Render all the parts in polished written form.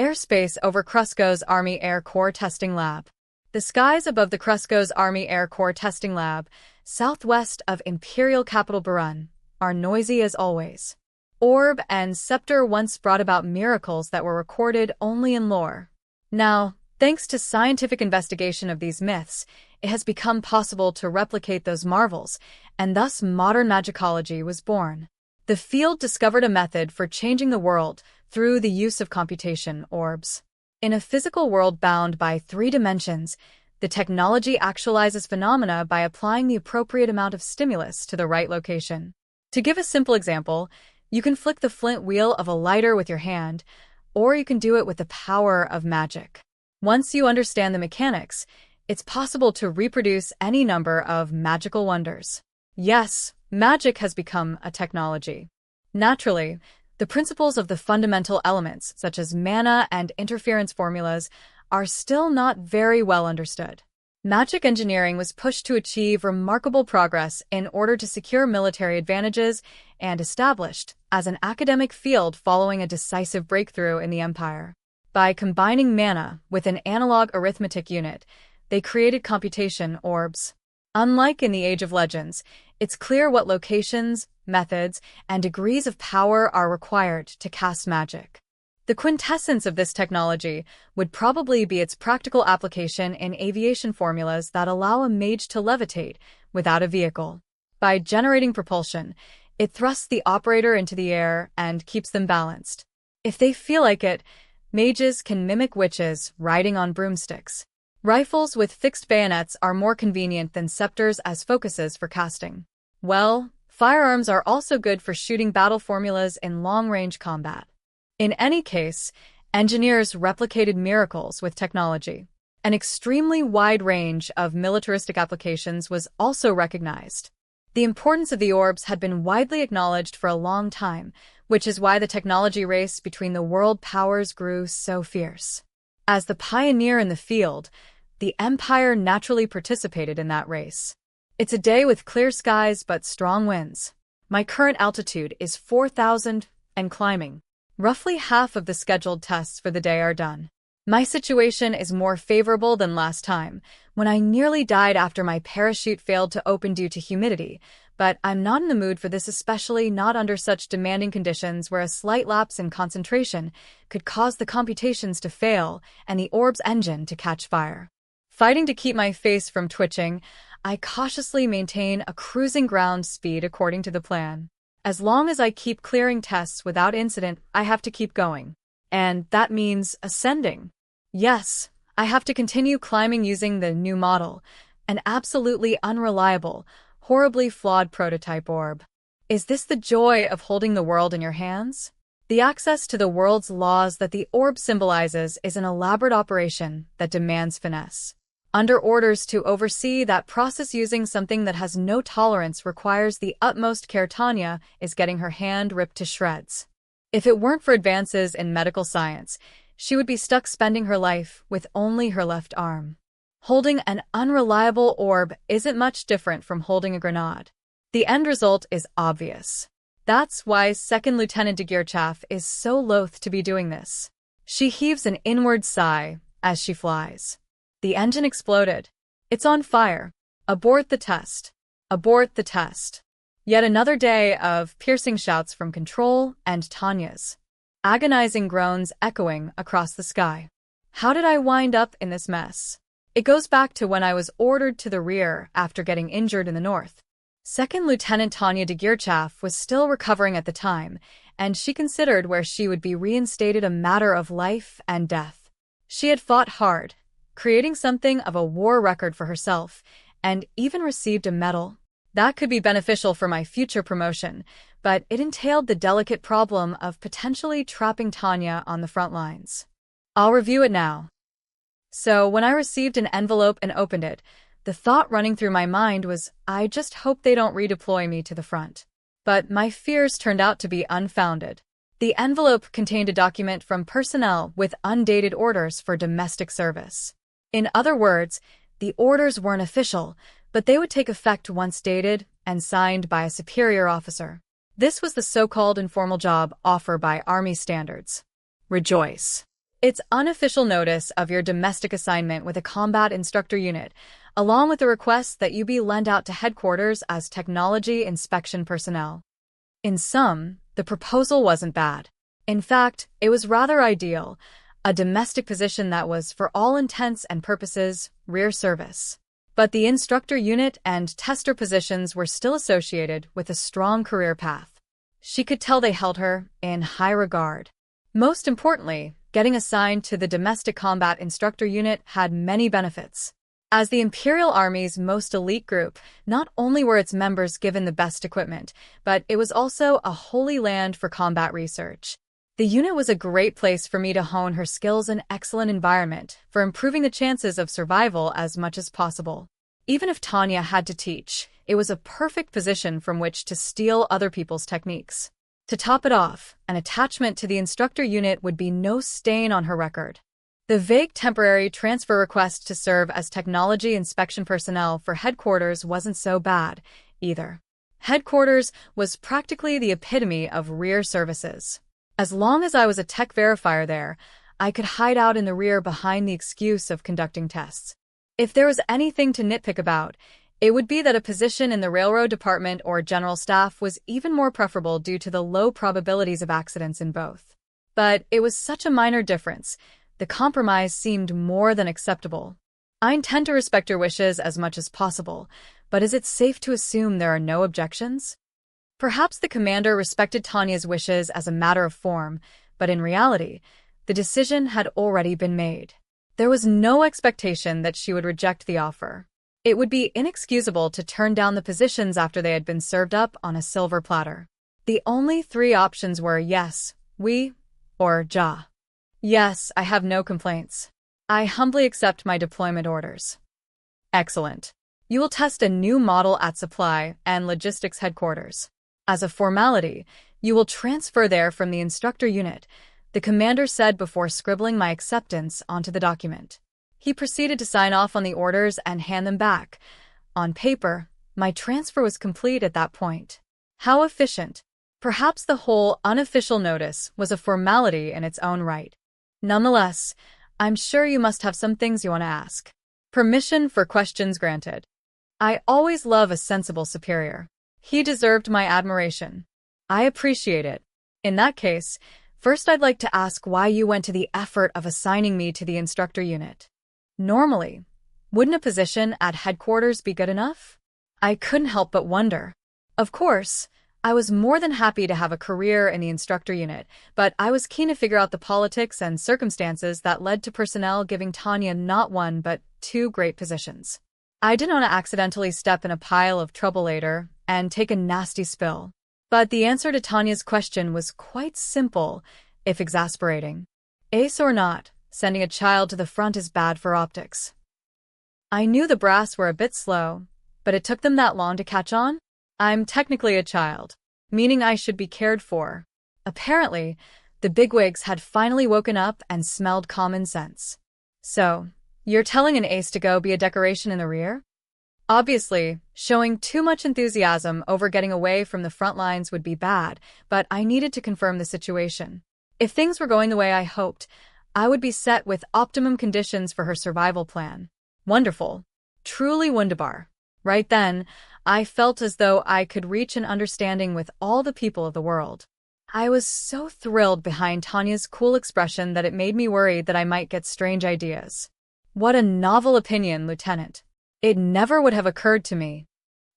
Airspace over Krusco's Army Air Corps Testing Lab. The skies above the Krusco's Army Air Corps Testing Lab, southwest of Imperial capital Burun, are noisy as always. Orb and Scepter once brought about miracles that were recorded only in lore. Now, thanks to scientific investigation of these myths, it has become possible to replicate those marvels, and thus modern magicology was born. The field discovered a method for changing the world through the use of computation orbs. In a physical world bound by 3 dimensions, the technology actualizes phenomena by applying the appropriate amount of stimulus to the right location. To give a simple example, you can flick the flint wheel of a lighter with your hand, or you can do it with the power of magic. Once you understand the mechanics, it's possible to reproduce any number of magical wonders. Yes, magic has become a technology. Naturally, the principles of the fundamental elements, such as mana and interference formulas, are still not very well understood. Magic engineering was pushed to achieve remarkable progress in order to secure military advantages and established as an academic field following a decisive breakthrough in the Empire. By combining mana with an analog arithmetic unit, they created computation orbs. Unlike in the Age of Legends, it's clear what locations, methods, and degrees of power are required to cast magic. The quintessence of this technology would probably be its practical application in aviation formulas that allow a mage to levitate without a vehicle. By generating propulsion, it thrusts the operator into the air and keeps them balanced. If they feel like it, mages can mimic witches riding on broomsticks. Rifles with fixed bayonets are more convenient than scepters as focuses for casting. Well, firearms are also good for shooting battle formulas in long-range combat. In any case, engineers replicated miracles with technology. An extremely wide range of militaristic applications was also recognized. The importance of the orbs had been widely acknowledged for a long time, which is why the technology race between the world powers grew so fierce. As the pioneer in the field, the Empire naturally participated in that race. It's a day with clear skies but strong winds. My current altitude is 4,000 and climbing. Roughly half of the scheduled tests for the day are done. My situation is more favorable than last time, when I nearly died after my parachute failed to open due to humidity, but I'm not in the mood for this, especially not under such demanding conditions where a slight lapse in concentration could cause the computations to fail and the orb's engine to catch fire. Fighting to keep my face from twitching, I cautiously maintain a cruising ground speed according to the plan. As long as I keep clearing tests without incident, I have to keep going. And that means ascending. Yes, I have to continue climbing using the new model, an absolutely unreliable, horribly flawed prototype orb. Is this the joy of holding the world in your hands? The access to the world's laws that the orb symbolizes is an elaborate operation that demands finesse. Under orders to oversee that process using something that has no tolerance requires the utmost care. Tanya is getting her hand ripped to shreds. If it weren't for advances in medical science, she would be stuck spending her life with only her left arm. Holding an unreliable orb isn't much different from holding a grenade. The end result is obvious. That's why Second Lieutenant Degirchaff is so loath to be doing this. She heaves an inward sigh as she flies. The engine exploded. It's on fire. Abort the test. Abort the test. Yet another day of piercing shouts from Control and Tanya's agonizing groans echoing across the sky. How did I wind up in this mess? It goes back to when I was ordered to the rear after getting injured in the north. Second Lieutenant Tanya Degirchaff was still recovering at the time, and she considered where she would be reinstated a matter of life and death. She had fought hard, creating something of a war record for herself, and even received a medal. That could be beneficial for my future promotion, but it entailed the delicate problem of potentially trapping Tanya on the front lines. I'll review it now. So when I received an envelope and opened it, the thought running through my mind was, I just hope they don't redeploy me to the front. But my fears turned out to be unfounded. The envelope contained a document from personnel with undated orders for domestic service. In other words, the orders weren't official, but they would take effect once dated and signed by a superior officer. This was the so-called informal job offer by Army standards. Rejoice. It's unofficial notice of your domestic assignment with a combat instructor unit, along with a request that you be lent out to headquarters as technology inspection personnel. In sum, the proposal wasn't bad. In fact, it was rather ideal, a domestic position that was, for all intents and purposes, rear service. But the instructor unit and tester positions were still associated with a strong career path. She could tell they held her in high regard. Most importantly, getting assigned to the domestic combat instructor unit had many benefits. As the Imperial Army's most elite group, not only were its members given the best equipment, but it was also a holy land for combat research. The unit was a great place for me to hone her skills and excellent environment for improving the chances of survival as much as possible. Even if Tanya had to teach, it was a perfect position from which to steal other people's techniques. To top it off, an attachment to the instructor unit would be no stain on her record. The vague temporary transfer request to serve as technology inspection personnel for headquarters wasn't so bad, either. Headquarters was practically the epitome of rear services. As long as I was a tech verifier there, I could hide out in the rear behind the excuse of conducting tests. If there was anything to nitpick about, it would be that a position in the railroad department or general staff was even more preferable due to the low probabilities of accidents in both. But it was such a minor difference. The compromise seemed more than acceptable. I intend to respect your wishes as much as possible, but is it safe to assume there are no objections? Perhaps the commander respected Tanya's wishes as a matter of form, but in reality, the decision had already been made. There was no expectation that she would reject the offer. It would be inexcusable to turn down the positions after they had been served up on a silver platter. The only three options were yes, oui, or ja. Yes, I have no complaints. I humbly accept my deployment orders. Excellent. You will test a new model at Supply and Logistics Headquarters. As a formality, you will transfer there from the instructor unit, the commander said before scribbling my acceptance onto the document. He proceeded to sign off on the orders and hand them back. On paper, my transfer was complete at that point. How efficient. Perhaps the whole unofficial notice was a formality in its own right. Nonetheless, I'm sure you must have some things you want to ask. Permission for questions granted. I always love a sensible superior. He deserved my admiration. I appreciate it. In that case, first I'd like to ask why you went to the effort of assigning me to the instructor unit. Normally, wouldn't a position at headquarters be good enough? I couldn't help but wonder. Of course, I was more than happy to have a career in the instructor unit, but I was keen to figure out the politics and circumstances that led to personnel giving Tanya not one but two great positions. I didn't want to accidentally step in a pile of trouble later and take a nasty spill. But the answer to Tanya's question was quite simple, if exasperating. Ace or not, sending a child to the front is bad for optics. I knew the brass were a bit slow, but it took them that long to catch on? I'm technically a child, meaning I should be cared for. Apparently, the bigwigs had finally woken up and smelled common sense. So, you're telling an ace to go be a decoration in the rear? Obviously, showing too much enthusiasm over getting away from the front lines would be bad, but I needed to confirm the situation. If things were going the way I hoped, I would be set with optimum conditions for her survival plan. Wonderful. Truly wunderbar. Right then, I felt as though I could reach an understanding with all the people of the world. I was so thrilled behind Tanya's cool expression that it made me worry that I might get strange ideas. What a novel opinion, Lieutenant. It never would have occurred to me.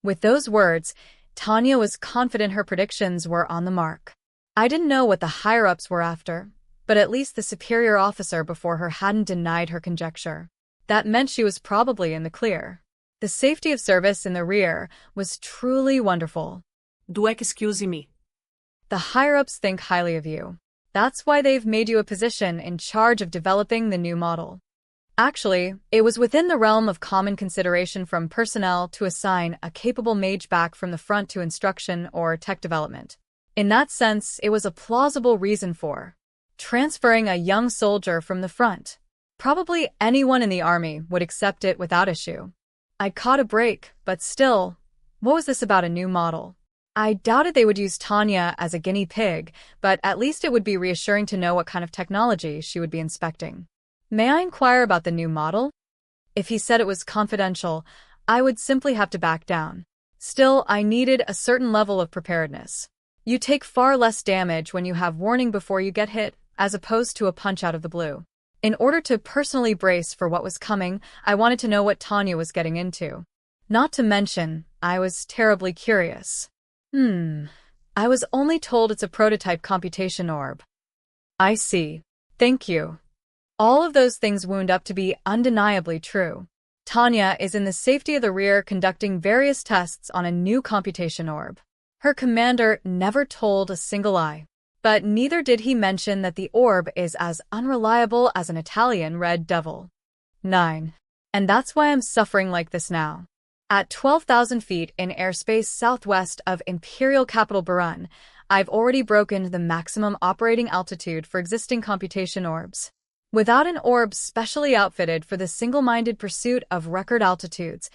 With those words, Tanya was confident her predictions were on the mark. I didn't know what the higher-ups were after, but at least the superior officer before her hadn't denied her conjecture. That meant she was probably in the clear. The safety of service in the rear was truly wonderful. Do excuse me. The higher-ups think highly of you. That's why they've made you a position in charge of developing the new model. Actually, it was within the realm of common consideration from personnel to assign a capable mage back from the front to instruction or tech development. In that sense, it was a plausible reason for transferring a young soldier from the front. Probably anyone in the army would accept it without issue. I caught a break, but still, what was this about a new model? I doubted they would use Tanya as a guinea pig, but at least it would be reassuring to know what kind of technology she would be inspecting. May I inquire about the new model? If he said it was confidential, I would simply have to back down. Still, I needed a certain level of preparedness. You take far less damage when you have warning before you get hit, as opposed to a punch out of the blue. In order to personally brace for what was coming, I wanted to know what Tanya was getting into. Not to mention, I was terribly curious. I was only told it's a prototype computation orb. I see. Thank you. All of those things wound up to be undeniably true. Tanya is in the safety of the rear conducting various tests on a new computation orb. Her commander never told a single lie. But neither did he mention that the orb is as unreliable as an Italian red devil. 9. And that's why I'm suffering like this now. At 12,000 feet in airspace southwest of Imperial Capital Buran, I've already broken the maximum operating altitude for existing computation orbs. Without an orb specially outfitted for the single-minded pursuit of record altitudes,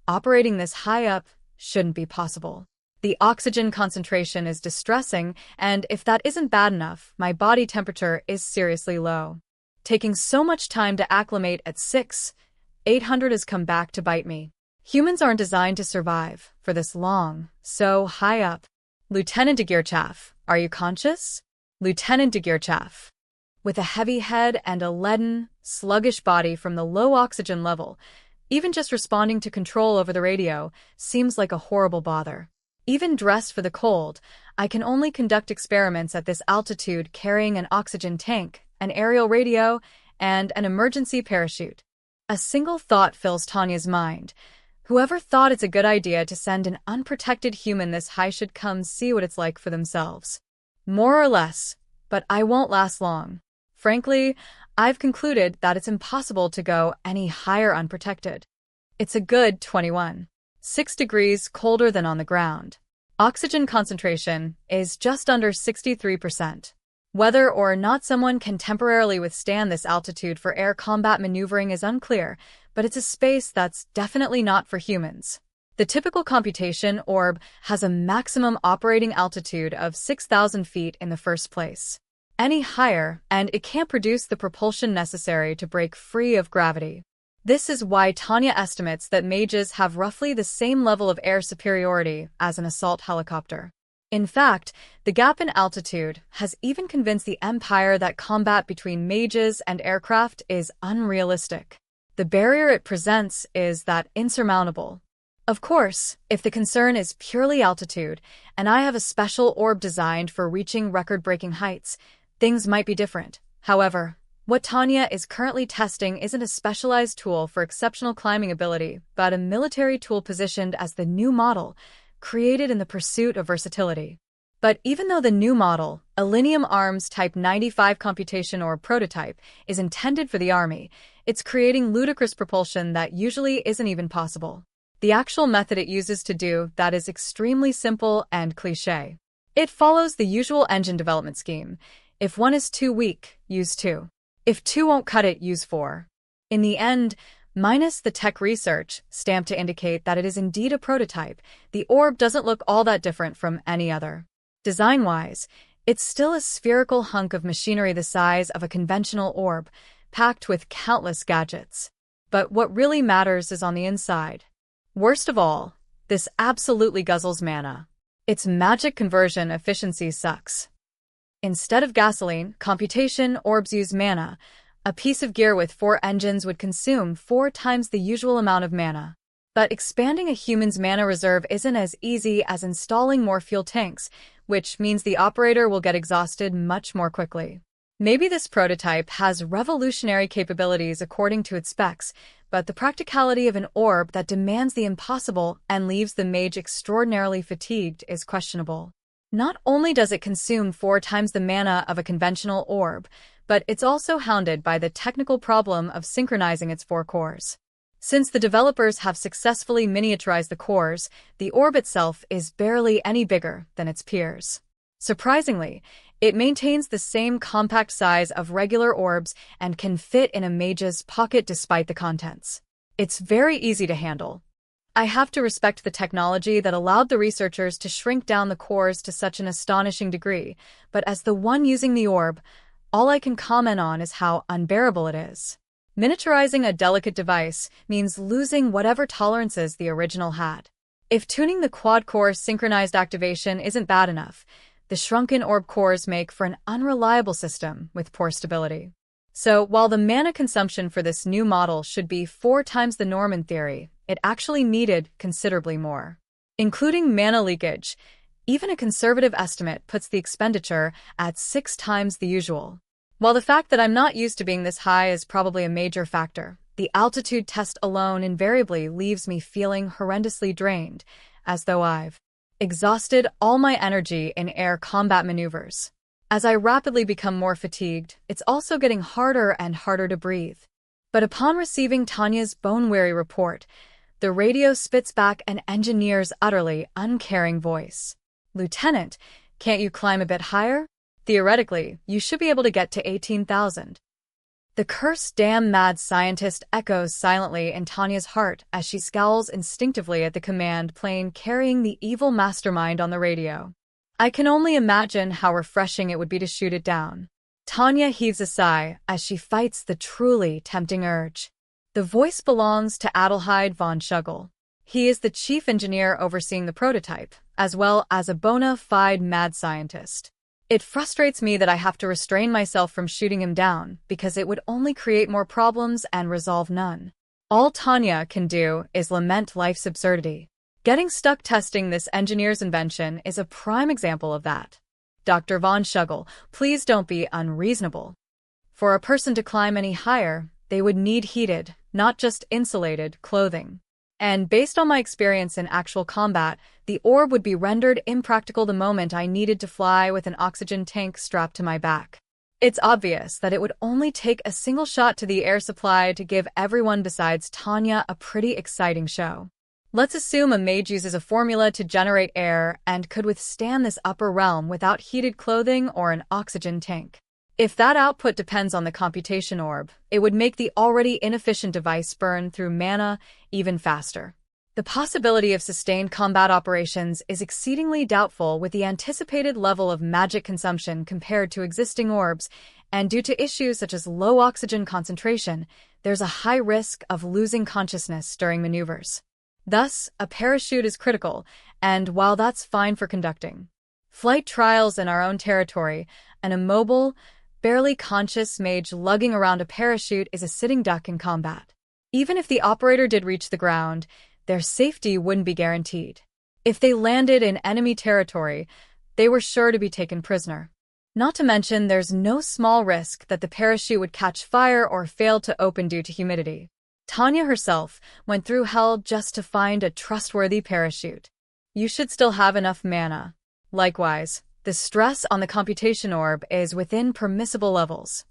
operating this high up shouldn't be possible. The oxygen concentration is distressing, and if that isn't bad enough, my body temperature is seriously low. Taking so much time to acclimate at 6,800 has come back to bite me. Humans aren't designed to survive for this long, so high up. Lieutenant de Geerchaff, are you conscious? Lieutenant de Geerchaff. With a heavy head and a leaden, sluggish body from the low oxygen level, even just responding to control over the radio seems like a horrible bother. Even dressed for the cold, I can only conduct experiments at this altitude carrying an oxygen tank, an aerial radio, and an emergency parachute. A single thought fills Tanya's mind. Whoever thought it's a good idea to send an unprotected human this high should come see what it's like for themselves. More or less, but I won't last long. Frankly, I've concluded that it's impossible to go any higher unprotected. It's a good 21.6 degrees colder than on the ground. Oxygen concentration is just under 63%. Whether or not someone can temporarily withstand this altitude for air combat maneuvering is unclear, but it's a space that's definitely not for humans. The typical computation orb has a maximum operating altitude of 6,000 feet in the first place. Any higher, and it can't produce the propulsion necessary to break free of gravity. This is why Tanya estimates that mages have roughly the same level of air superiority as an assault helicopter. In fact, the gap in altitude has even convinced the Empire that combat between mages and aircraft is unrealistic. The barrier it presents is that insurmountable. Of course, if the concern is purely altitude, and I have a special orb designed for reaching record-breaking heights, things might be different. However, what Tanya is currently testing isn't a specialized tool for exceptional climbing ability, but a military tool positioned as the new model, created in the pursuit of versatility. But even though the new model, Elinium Arms Type 95 Computation Orb prototype, is intended for the Army, it's creating ludicrous propulsion that usually isn't even possible. The actual method it uses to do that is extremely simple and cliché. It follows the usual engine development scheme. If one is too weak, use 2. If 2 won't cut it, use 4. In the end, minus the tech research, stamped to indicate that it is indeed a prototype, the orb doesn't look all that different from any other. Design-wise, it's still a spherical hunk of machinery the size of a conventional orb, packed with countless gadgets. But what really matters is on the inside. Worst of all, this absolutely guzzles mana. Its magic conversion efficiency sucks. Instead of gasoline, computation orbs use mana. A piece of gear with 4 engines would consume 4 times the usual amount of mana. But expanding a human's mana reserve isn't as easy as installing more fuel tanks, which means the operator will get exhausted much more quickly. Maybe this prototype has revolutionary capabilities according to its specs, but the practicality of an orb that demands the impossible and leaves the mage extraordinarily fatigued is questionable. Not only does it consume 4 times the mana of a conventional orb, but it's also hounded by the technical problem of synchronizing its 4 cores. Since the developers have successfully miniaturized the cores, the orb itself is barely any bigger than its peers. Surprisingly, it maintains the same compact size of regular orbs and can fit in a mage's pocket despite the contents. It's very easy to handle. I have to respect the technology that allowed the researchers to shrink down the cores to such an astonishing degree, but as the one using the orb, all I can comment on is how unbearable it is. Miniaturizing a delicate device means losing whatever tolerances the original had. If tuning the quad-core synchronized activation isn't bad enough, the shrunken orb cores make for an unreliable system with poor stability. So, while the mana consumption for this new model should be 4 times the norm in theory, it actually needed considerably more. Including mana leakage, even a conservative estimate puts the expenditure at 6 times the usual. While the fact that I'm not used to being this high is probably a major factor, the altitude test alone invariably leaves me feeling horrendously drained, as though I've exhausted all my energy in air combat maneuvers. As I rapidly become more fatigued, it's also getting harder and harder to breathe. But upon receiving Tanya's bone-weary report, the radio spits back an engineer's utterly uncaring voice. "Lieutenant, can't you climb a bit higher? Theoretically, you should be able to get to 18,000. The cursed damn mad scientist echoes silently in Tanya's heart as she scowls instinctively at the command plane carrying the evil mastermind on the radio. I can only imagine how refreshing it would be to shoot it down. Tanya heaves a sigh as she fights the truly tempting urge. The voice belongs to Adelheid von Schugel. He is the chief engineer overseeing the prototype, as well as a bona fide mad scientist. It frustrates me that I have to restrain myself from shooting him down, because it would only create more problems and resolve none. All Tanya can do is lament life's absurdity. Getting stuck testing this engineer's invention is a prime example of that. Dr. von Schugel, please don't be unreasonable. For a person to climb any higher, they would need heated, not just insulated, clothing. And based on my experience in actual combat, the orb would be rendered impractical the moment I needed to fly with an oxygen tank strapped to my back. It's obvious that it would only take a single shot to the air supply to give everyone besides Tanya a pretty exciting show. Let's assume a mage uses a formula to generate air and could withstand this upper realm without heated clothing or an oxygen tank. If that output depends on the computation orb, it would make the already inefficient device burn through mana even faster. The possibility of sustained combat operations is exceedingly doubtful with the anticipated level of magic consumption compared to existing orbs, and due to issues such as low oxygen concentration, there's a high risk of losing consciousness during maneuvers. Thus, a parachute is critical, and while that's fine for conducting flight trials in our own territory, an immobile, barely conscious mage lugging around a parachute is a sitting duck in combat. Even if the operator did reach the ground, their safety wouldn't be guaranteed. If they landed in enemy territory, they were sure to be taken prisoner. Not to mention, there's no small risk that the parachute would catch fire or fail to open due to humidity. Tanya herself went through hell just to find a trustworthy parachute. You should still have enough mana. Likewise, the stress on the computation orb is within permissible levels.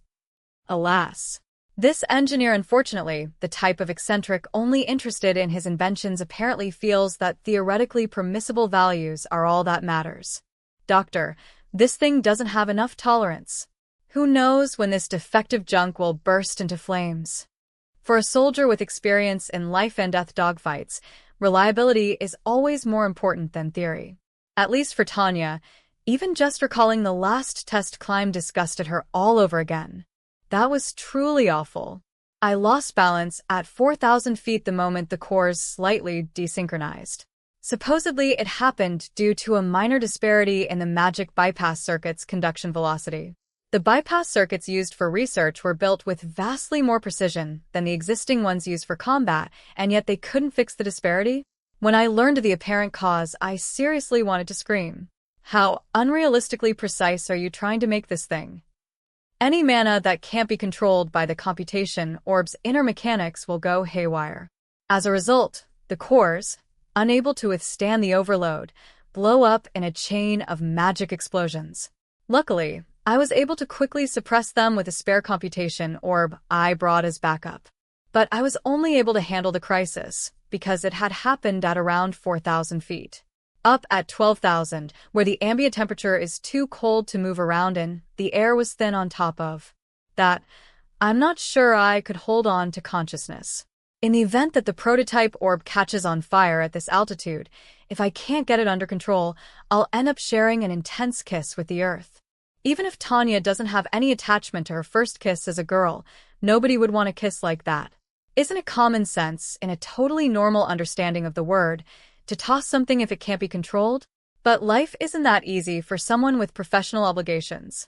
Alas. This engineer, unfortunately, the type of eccentric only interested in his inventions, apparently feels that theoretically permissible values are all that matters. Doctor, this thing doesn't have enough tolerance. Who knows when this defective junk will burst into flames? For a soldier with experience in life-and-death dogfights, reliability is always more important than theory. At least for Tanya, even just recalling the last test climb disgusted her all over again. That was truly awful. I lost balance at 4,000 feet the moment the cores slightly desynchronized. Supposedly, it happened due to a minor disparity in the magic bypass circuit's conduction velocity. The bypass circuits used for research were built with vastly more precision than the existing ones used for combat, and yet they couldn't fix the disparity? When I learned the apparent cause, I seriously wanted to scream. How unrealistically precise are you trying to make this thing? Any mana that can't be controlled by the computation orb's inner mechanics will go haywire. As a result, the cores, unable to withstand the overload, blow up in a chain of magic explosions. Luckily, I was able to quickly suppress them with a spare computation orb I brought as backup. But I was only able to handle the crisis because it had happened at around 4,000 feet. Up at 12,000, where the ambient temperature is too cold to move around in, the air was thin on top of that. I'm not sure I could hold on to consciousness. In the event that the prototype orb catches on fire at this altitude, if I can't get it under control, I'll end up sharing an intense kiss with the Earth. Even if Tanya doesn't have any attachment to her first kiss as a girl, nobody would want a kiss like that. Isn't it common sense, in a totally normal understanding of the word, to toss something if it can't be controlled? But life isn't that easy for someone with professional obligations.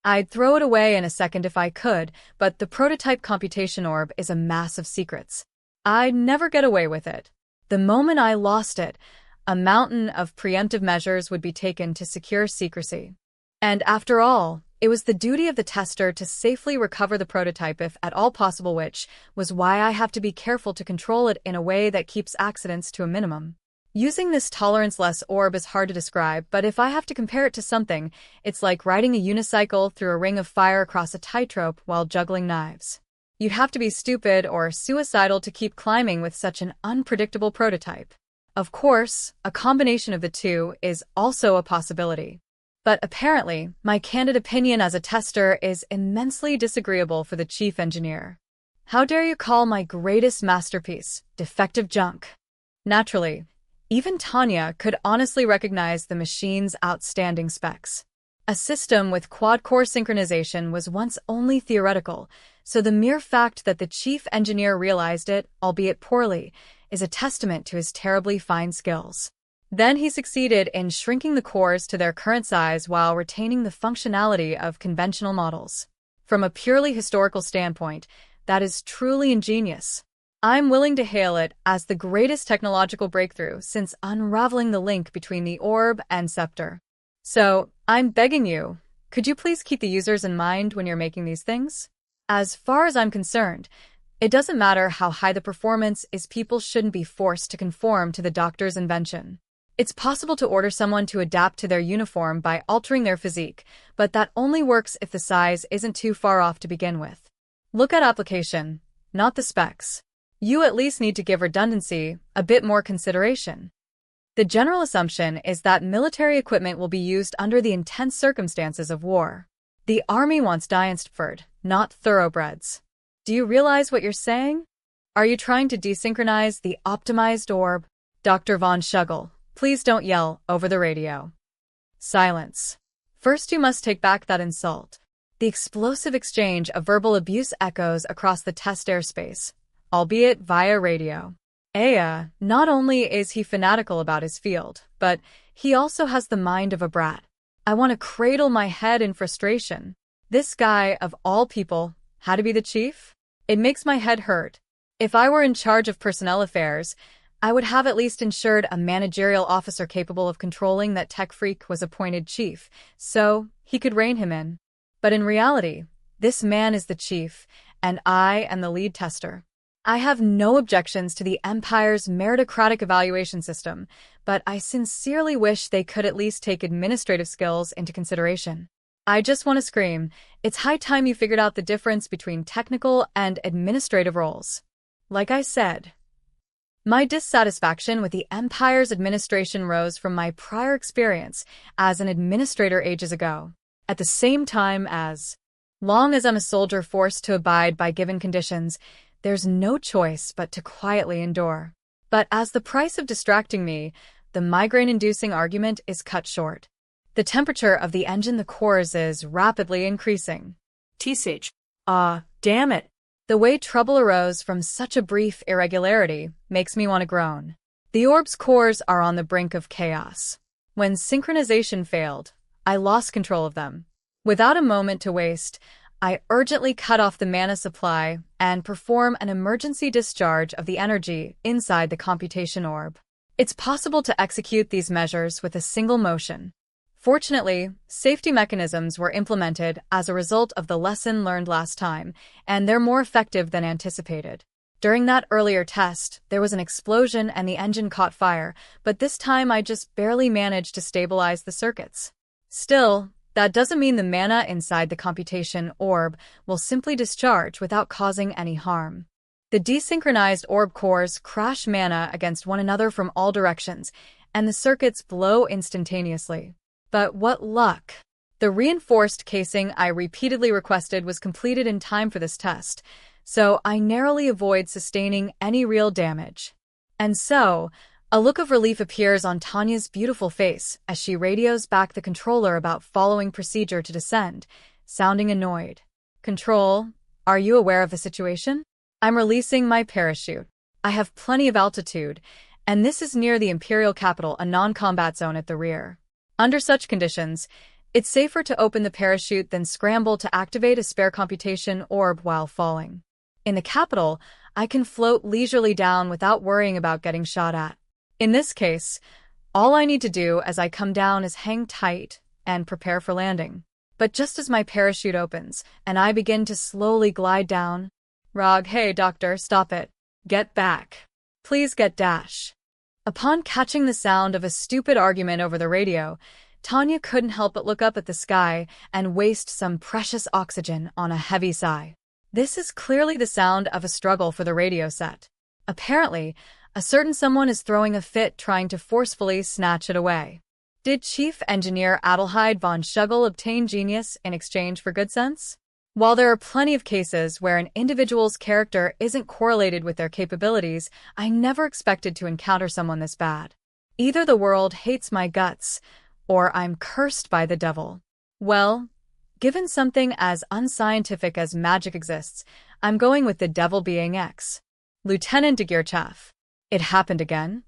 I'd throw it away in a second if I could, but the prototype computation orb is a mass of secrets. I'd never get away with it. The moment I lost it, a mountain of preemptive measures would be taken to secure secrecy. And after all, it was the duty of the tester to safely recover the prototype if at all possible, which was why I have to be careful to control it in a way that keeps accidents to a minimum. Using this tolerance-less orb is hard to describe, but if I have to compare it to something, it's like riding a unicycle through a ring of fire across a tightrope while juggling knives. You'd have to be stupid or suicidal to keep climbing with such an unpredictable prototype. Of course, a combination of the two is also a possibility. But apparently, my candid opinion as a tester is immensely disagreeable for the chief engineer. How dare you call my greatest masterpiece defective junk? Naturally, even Tanya could honestly recognize the machine's outstanding specs. A system with quad-core synchronization was once only theoretical, so the mere fact that the chief engineer realized it, albeit poorly, is a testament to his terribly fine skills. Then he succeeded in shrinking the cores to their current size while retaining the functionality of conventional models. From a purely historical standpoint, that is truly ingenious. I'm willing to hail it as the greatest technological breakthrough since unraveling the link between the orb and scepter. So, I'm begging you, could you please keep the users in mind when you're making these things? As far as I'm concerned, it doesn't matter how high the performance is, people shouldn't be forced to conform to the doctor's invention. It's possible to order someone to adapt to their uniform by altering their physique, but that only works if the size isn't too far off to begin with. Look at application, not the specs. You at least need to give redundancy a bit more consideration. The general assumption is that military equipment will be used under the intense circumstances of war. The army wants Dienstford, not thoroughbreds. Do you realize what you're saying? Are you trying to desynchronize the optimized orb? Dr. von Schugel, please don't yell over the radio. Silence. First you must take back that insult. The explosive exchange of verbal abuse echoes across the test airspace, albeit via radio. Not only is he fanatical about his field, but he also has the mind of a brat. I want to cradle my head in frustration. This guy, of all people, had to be the chief? It makes my head hurt. If I were in charge of personnel affairs, I would have at least ensured a managerial officer capable of controlling that tech freak was appointed chief, so he could rein him in. But in reality, this man is the chief, and I am the lead tester. I have no objections to the Empire's meritocratic evaluation system, but I sincerely wish they could at least take administrative skills into consideration. I just want to scream, it's high time you figured out the difference between technical and administrative roles. Like I said, my dissatisfaction with the Empire's administration rose from my prior experience as an administrator ages ago. At the same time, as long as I'm a soldier forced to abide by given conditions, there's no choice but to quietly endure. But as the price of distracting me, the migraine-inducing argument is cut short. The temperature of the engine, the cores, is rapidly increasing. T-Sage. Damn it. The way trouble arose from such a brief irregularity makes me want to groan. The orb's cores are on the brink of chaos. When synchronization failed, I lost control of them. Without a moment to waste, I urgently cut off the mana supply and perform an emergency discharge of the energy inside the computation orb. It's possible to execute these measures with a single motion. Fortunately, safety mechanisms were implemented as a result of the lesson learned last time, and they're more effective than anticipated. During that earlier test, there was an explosion and the engine caught fire, but this time I just barely managed to stabilize the circuits. Still, that doesn't mean the mana inside the computation orb will simply discharge without causing any harm. The desynchronized orb cores crash mana against one another from all directions, and the circuits blow instantaneously. But what luck! The reinforced casing I repeatedly requested was completed in time for this test, so I narrowly avoid sustaining any real damage. And so, a look of relief appears on Tanya's beautiful face as she radios back the controller about following procedure to descend, sounding annoyed. Control, are you aware of the situation? I'm releasing my parachute. I have plenty of altitude, and this is near the Imperial capital, a non-combat zone at the rear. Under such conditions, it's safer to open the parachute than scramble to activate a spare computation orb while falling. In the capital, I can float leisurely down without worrying about getting shot at. In this case, all I need to do as I come down is hang tight and prepare for landing. But just as my parachute opens and I begin to slowly glide down, Rog, hey doctor, stop it. Get back. Please get dash. Upon catching the sound of a stupid argument over the radio, Tanya couldn't help but look up at the sky and waste some precious oxygen on a heavy sigh. This is clearly the sound of a struggle for the radio set. Apparently, a certain someone is throwing a fit trying to forcefully snatch it away. Did Chief Engineer Adelheid von Schugel obtain genius in exchange for good sense? While there are plenty of cases where an individual's character isn't correlated with their capabilities, I never expected to encounter someone this bad. Either the world hates my guts, or I'm cursed by the devil. Well, given something as unscientific as magic exists, I'm going with the devil being X. Lieutenant de Geerchaff. It happened again?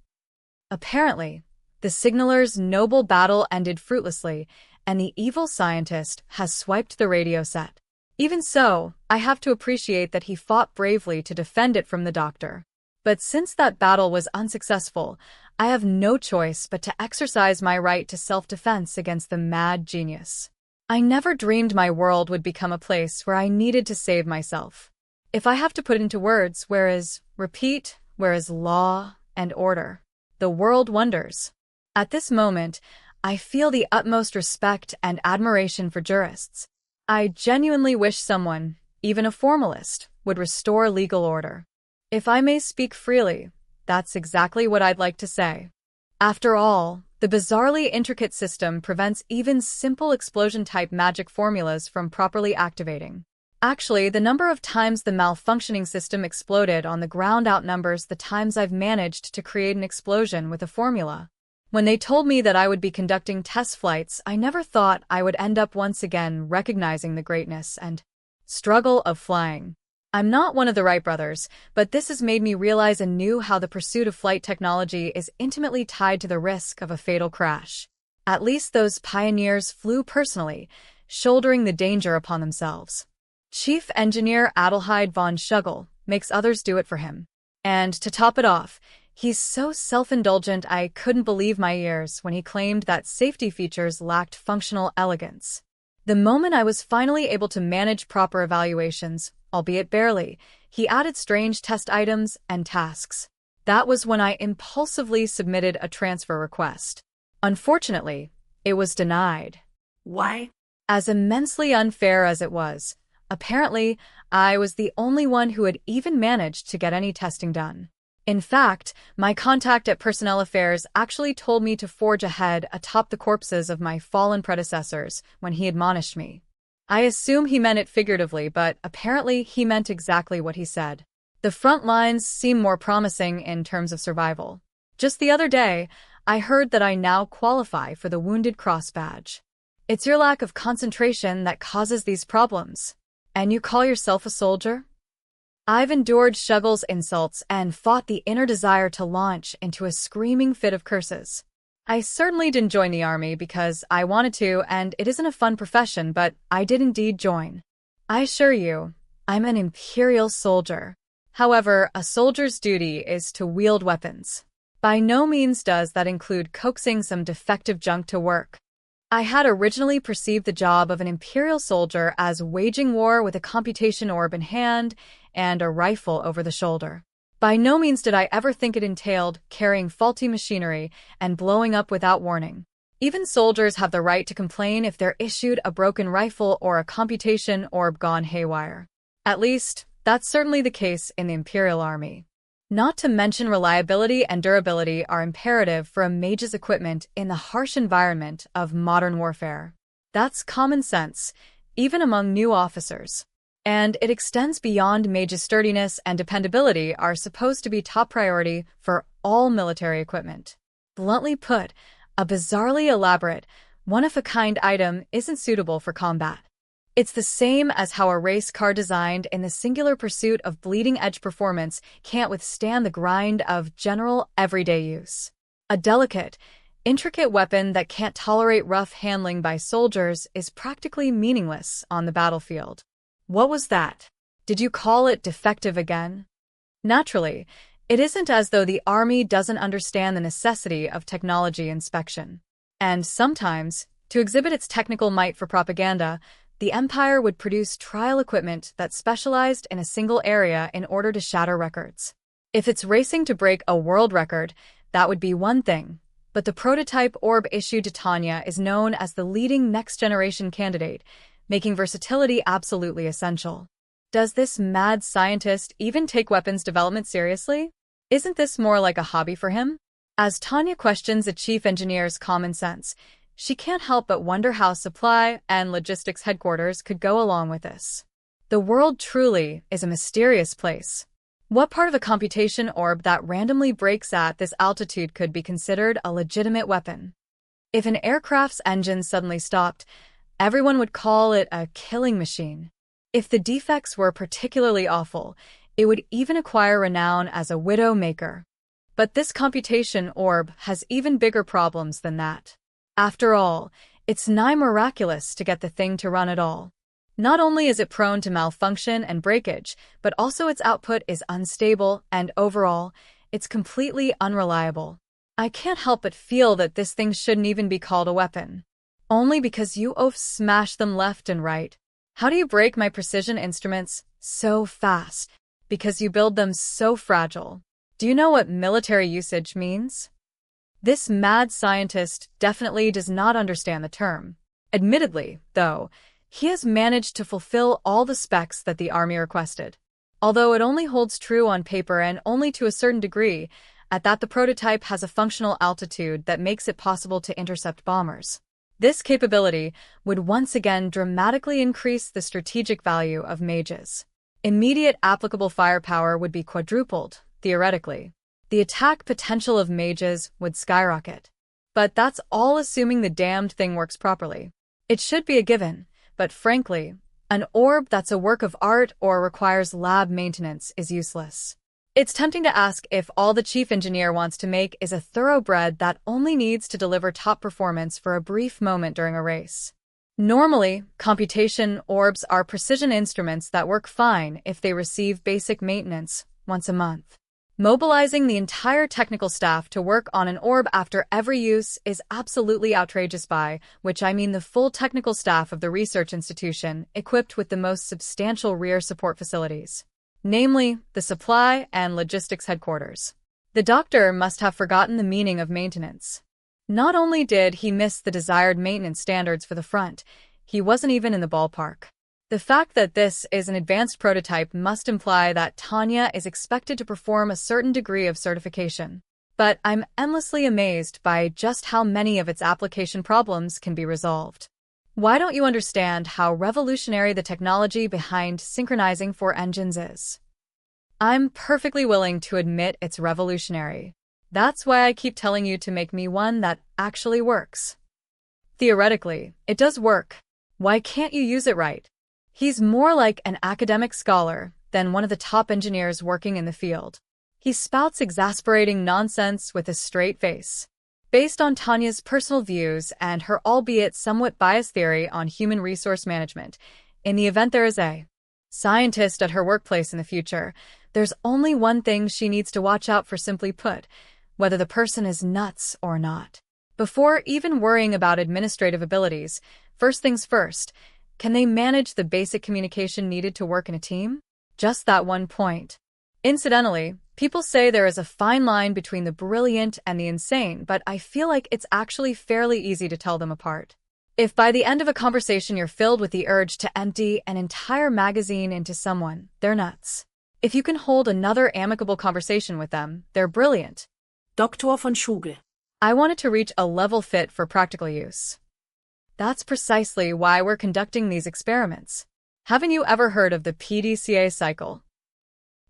Apparently, the signaler's noble battle ended fruitlessly, and the evil scientist has swiped the radio set. Even so, I have to appreciate that he fought bravely to defend it from the doctor. But since that battle was unsuccessful, I have no choice but to exercise my right to self-defense against the mad genius. I never dreamed my world would become a place where I needed to save myself. If I have to put it into words, where is law and order? The world wonders. At this moment, I feel the utmost respect and admiration for jurists. I genuinely wish someone, even a formalist, would restore legal order. If I may speak freely, that's exactly what I'd like to say. After all, the bizarrely intricate system prevents even simple explosion-type magic formulas from properly activating. Actually, the number of times the malfunctioning system exploded on the ground outnumbers the times I've managed to create an explosion with a formula. When they told me that I would be conducting test flights, I never thought I would end up once again recognizing the greatness and struggle of flying. I'm not one of the Wright brothers, but this has made me realize anew how the pursuit of flight technology is intimately tied to the risk of a fatal crash. At least those pioneers flew personally, shouldering the danger upon themselves. Chief Engineer Adelheid von Schugel makes others do it for him. And to top it off, he's so self-indulgent I couldn't believe my ears when he claimed that safety features lacked functional elegance. The moment I was finally able to manage proper evaluations, albeit barely, he added strange test items and tasks. That was when I impulsively submitted a transfer request. Unfortunately, it was denied. Why? As immensely unfair as it was, apparently, I was the only one who had even managed to get any testing done. In fact, my contact at Personnel Affairs actually told me to forge ahead atop the corpses of my fallen predecessors when he admonished me. I assume he meant it figuratively, but apparently he meant exactly what he said. The front lines seem more promising in terms of survival. Just the other day, I heard that I now qualify for the Wounded Cross badge. It's your lack of concentration that causes these problems. And you call yourself a soldier? I've endured Shugel's insults and fought the inner desire to launch into a screaming fit of curses. I certainly didn't join the army because I wanted to, and it isn't a fun profession, but I did indeed join. I assure you, I'm an Imperial soldier. However, a soldier's duty is to wield weapons. By no means does that include coaxing some defective junk to work. I had originally perceived the job of an Imperial soldier as waging war with a computation orb in hand and a rifle over the shoulder. By no means did I ever think it entailed carrying faulty machinery and blowing up without warning. Even soldiers have the right to complain if they're issued a broken rifle or a computation orb gone haywire. At least, that's certainly the case in the Imperial Army. Not to mention reliability and durability are imperative for a mage's equipment in the harsh environment of modern warfare. That's common sense, even among new officers. And it extends beyond mage's sturdiness and dependability are supposed to be top priority for all military equipment. Bluntly put, a bizarrely elaborate, one-of-a-kind item isn't suitable for combat. It's the same as how a race car designed in the singular pursuit of bleeding-edge performance can't withstand the grind of general everyday use. A delicate, intricate weapon that can't tolerate rough handling by soldiers is practically meaningless on the battlefield. What was that? Did you call it defective again? Naturally, it isn't as though the army doesn't understand the necessity of technology inspection. And sometimes, to exhibit its technical might for propaganda, the Empire would produce trial equipment that specialized in a single area in order to shatter records. If it's racing to break a world record, that would be one thing, but the prototype orb issued to Tanya is known as the leading next-generation candidate, making versatility absolutely essential. Does this mad scientist even take weapons development seriously? Isn't this more like a hobby for him? As Tanya questions the chief engineer's common sense, she can't help but wonder how supply and logistics headquarters could go along with this. The world truly is a mysterious place. What part of a computation orb that randomly breaks at this altitude could be considered a legitimate weapon? If an aircraft's engine suddenly stopped, everyone would call it a killing machine. If the defects were particularly awful, it would even acquire renown as a widow maker. But this computation orb has even bigger problems than that. After all, it's nigh miraculous to get the thing to run at all. Not only is it prone to malfunction and breakage, but also its output is unstable and overall, it's completely unreliable. I can't help but feel that this thing shouldn't even be called a weapon. Only because you oafs smash them left and right. How do you break my precision instruments so fast? Because you build them so fragile. Do you know what military usage means? This mad scientist definitely does not understand the term. Admittedly, though, he has managed to fulfill all the specs that the army requested. Although it only holds true on paper and only to a certain degree, at that the prototype has a functional altitude that makes it possible to intercept bombers. This capability would once again dramatically increase the strategic value of mages. Immediate applicable firepower would be quadrupled, theoretically. The attack potential of mages would skyrocket. But that's all assuming the damned thing works properly. It should be a given, but frankly, an orb that's a work of art or requires lab maintenance is useless. It's tempting to ask if all the chief engineer wants to make is a thoroughbred that only needs to deliver top performance for a brief moment during a race. Normally, computation orbs are precision instruments that work fine if they receive basic maintenance once a month. Mobilizing the entire technical staff to work on an orb after every use is absolutely outrageous, by which I mean the full technical staff of the research institution equipped with the most substantial rear support facilities. Namely, the supply and logistics headquarters. The doctor must have forgotten the meaning of maintenance. Not only did he miss the desired maintenance standards for the front, he wasn't even in the ballpark. The fact that this is an advanced prototype must imply that Tanya is expected to perform a certain degree of certification. But I'm endlessly amazed by just how many of its application problems can be resolved. Why don't you understand how revolutionary the technology behind synchronizing four engines is? I'm perfectly willing to admit it's revolutionary. That's why I keep telling you to make me one that actually works. Theoretically, it does work. Why can't you use it right? He's more like an academic scholar than one of the top engineers working in the field. He spouts exasperating nonsense with a straight face. Based on Tanya's personal views and her albeit somewhat biased theory on human resource management, in the event there is a scientist at her workplace in the future, there's only one thing she needs to watch out for, simply put, whether the person is nuts or not. Before even worrying about administrative abilities, first things first, can they manage the basic communication needed to work in a team? Just that one point. Incidentally, people say there is a fine line between the brilliant and the insane, but I feel like it's actually fairly easy to tell them apart. If by the end of a conversation you're filled with the urge to empty an entire magazine into someone, they're nuts. If you can hold another amicable conversation with them, they're brilliant. Dr. von Schugel. I wanted to reach a level fit for practical use. That's precisely why we're conducting these experiments. Haven't you ever heard of the PDCA cycle?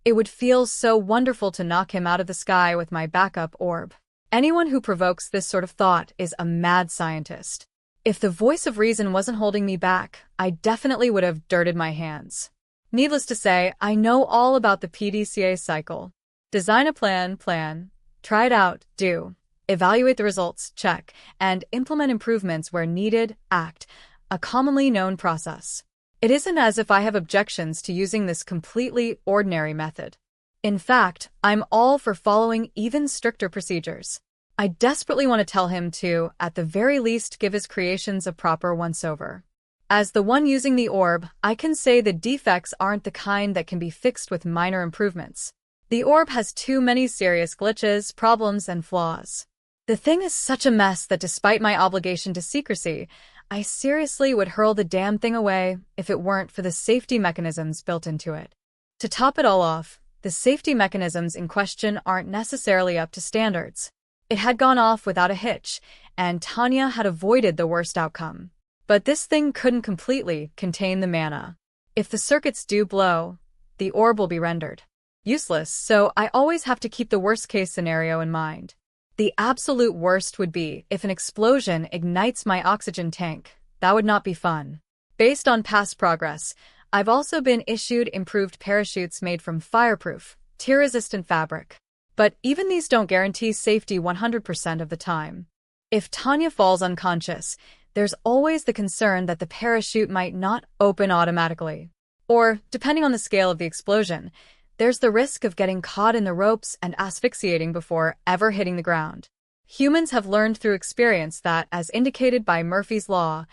It would feel so wonderful to knock him out of the sky with my backup orb. Anyone who provokes this sort of thought is a mad scientist. If the voice of reason wasn't holding me back, I definitely would have dirted my hands. Needless to say, I know all about the PDCA cycle. Design a plan, try it out, do, evaluate the results, check, and implement improvements where needed, act, a commonly known process. It isn't as if I have objections to using this completely ordinary method. In fact, I'm all for following even stricter procedures. I desperately want to tell him to, at the very least, give his creations a proper once-over. As the one using the orb, I can say the defects aren't the kind that can be fixed with minor improvements. The orb has too many serious glitches, problems, and flaws. The thing is such a mess that despite my obligation to secrecy, I seriously would hurl the damn thing away if it weren't for the safety mechanisms built into it. To top it all off, the safety mechanisms in question aren't necessarily up to standards. It had gone off without a hitch, and Tanya had avoided the worst outcome. But this thing couldn't completely contain the mana. If the circuits do blow, the orb will be rendered useless, so I always have to keep the worst-case scenario in mind. The absolute worst would be if an explosion ignites my oxygen tank. That would not be fun. Based on past progress, I've also been issued improved parachutes made from fireproof, tear-resistant fabric. But even these don't guarantee safety 100% of the time. If Tanya falls unconscious, there's always the concern that the parachute might not open automatically. Or, depending on the scale of the explosion, there's the risk of getting caught in the ropes and asphyxiating before ever hitting the ground. Humans have learned through experience that, as indicated by Murphy's Law,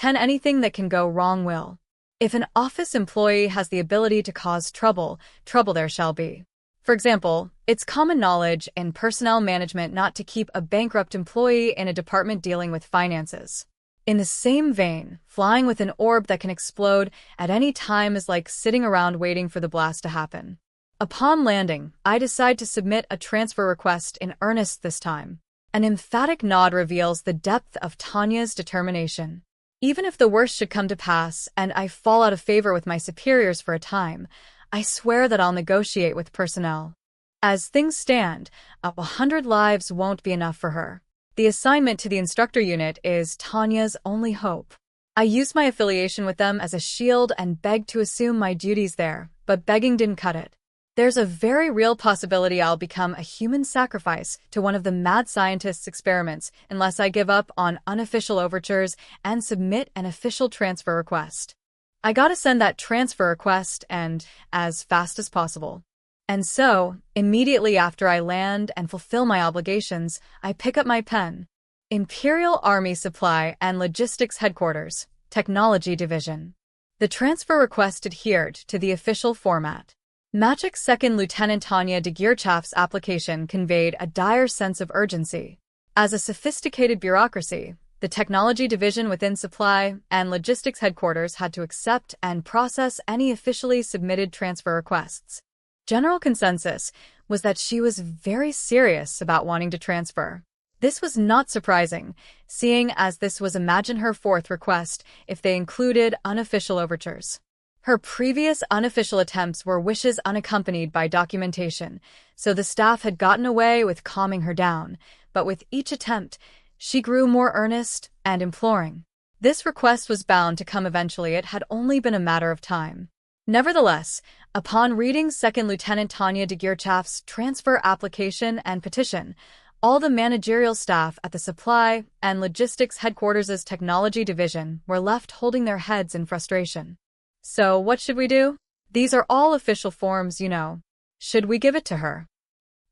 anything that can go wrong will. If an office employee has the ability to cause trouble, trouble there shall be. For example, it's common knowledge in personnel management not to keep a bankrupt employee in a department dealing with finances. In the same vein, flying with an orb that can explode at any time is like sitting around waiting for the blast to happen. Upon landing, I decide to submit a transfer request in earnest this time. An emphatic nod reveals the depth of Tanya's determination. Even if the worst should come to pass and I fall out of favor with my superiors for a time, I swear that I'll negotiate with personnel. As things stand, 100 lives won't be enough for her. The assignment to the instructor unit is Tanya's only hope. I used my affiliation with them as a shield and begged to assume my duties there, but begging didn't cut it. There's a very real possibility I'll become a human sacrifice to one of the mad scientist's experiments unless I give up on unofficial overtures and submit an official transfer request. I gotta send that transfer request and as fast as possible. And so, immediately after I land and fulfill my obligations, I pick up my pen. Imperial Army Supply and Logistics Headquarters, Technology Division. The transfer request adhered to the official format. Magic 2nd Lieutenant Tanya de Geerchaf's application conveyed a dire sense of urgency. As a sophisticated bureaucracy, the Technology Division within Supply and Logistics Headquarters had to accept and process any officially submitted transfer requests. General consensus was that she was very serious about wanting to transfer. This was not surprising, seeing as this was imagine her fourth request if they included unofficial overtures. Her previous unofficial attempts were wishes unaccompanied by documentation, so the staff had gotten away with calming her down, but with each attempt, she grew more earnest and imploring. This request was bound to come eventually. It had only been a matter of time. Nevertheless, upon reading 2nd Lieutenant Tanya de Geerchaf's transfer application and petition, all the managerial staff at the Supply and Logistics Headquarters' Technology Division were left holding their heads in frustration. So, what should we do? These are all official forms, you know. Should we give it to her?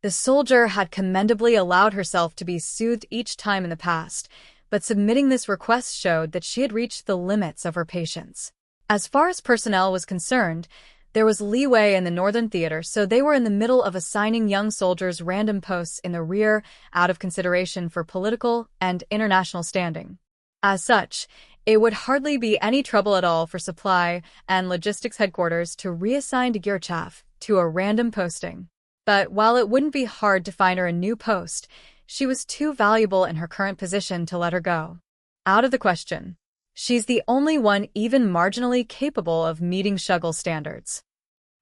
The soldier had commendably allowed herself to be soothed each time in the past, but submitting this request showed that she had reached the limits of her patience. As far as personnel was concerned, there was leeway in the Northern Theater, so they were in the middle of assigning young soldiers random posts in the rear out of consideration for political and international standing. As such, it would hardly be any trouble at all for Supply and Logistics Headquarters to reassign de Geerchaf to a random posting. But while it wouldn't be hard to find her a new post, she was too valuable in her current position to let her go. Out of the question. She's the only one even marginally capable of meeting Shuggle's standards.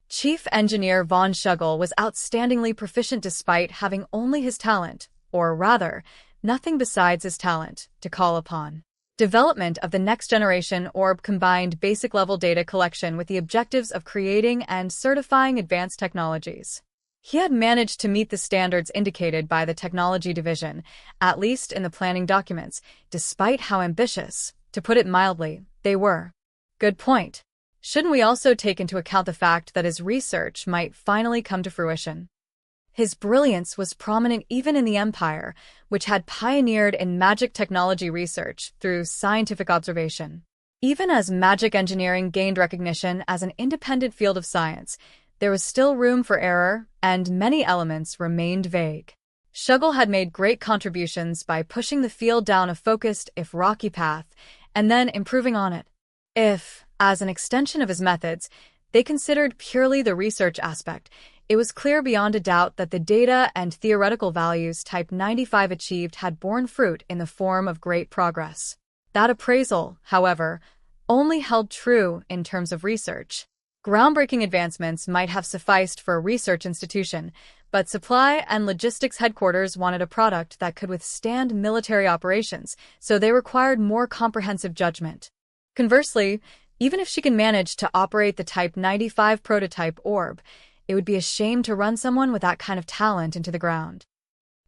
Chief Engineer von Shuggle was outstandingly proficient despite having only his talent, or rather, nothing besides his talent, to call upon. Development of the next-generation orb combined basic-level data collection with the objectives of creating and certifying advanced technologies. He had managed to meet the standards indicated by the Technology Division, at least in the planning documents, despite how ambitious, to put it mildly, they were. Good point. Shouldn't we also take into account the fact that his research might finally come to fruition? His brilliance was prominent even in the Empire, which had pioneered in magic technology research through scientific observation. Even as magic engineering gained recognition as an independent field of science, there was still room for error, and many elements remained vague. Shuggle had made great contributions by pushing the field down a focused, if rocky path, and then improving on it. If, as an extension of his methods, they considered purely the research aspect, it was clear beyond a doubt that the data and theoretical values Type 95 achieved had borne fruit in the form of great progress. That appraisal, however, only held true in terms of research. Groundbreaking advancements might have sufficed for a research institution, but supply and logistics headquarters wanted a product that could withstand military operations, so they required more comprehensive judgment. Conversely, even if she can manage to operate the Type 95 prototype orb, it would be a shame to run someone with that kind of talent into the ground.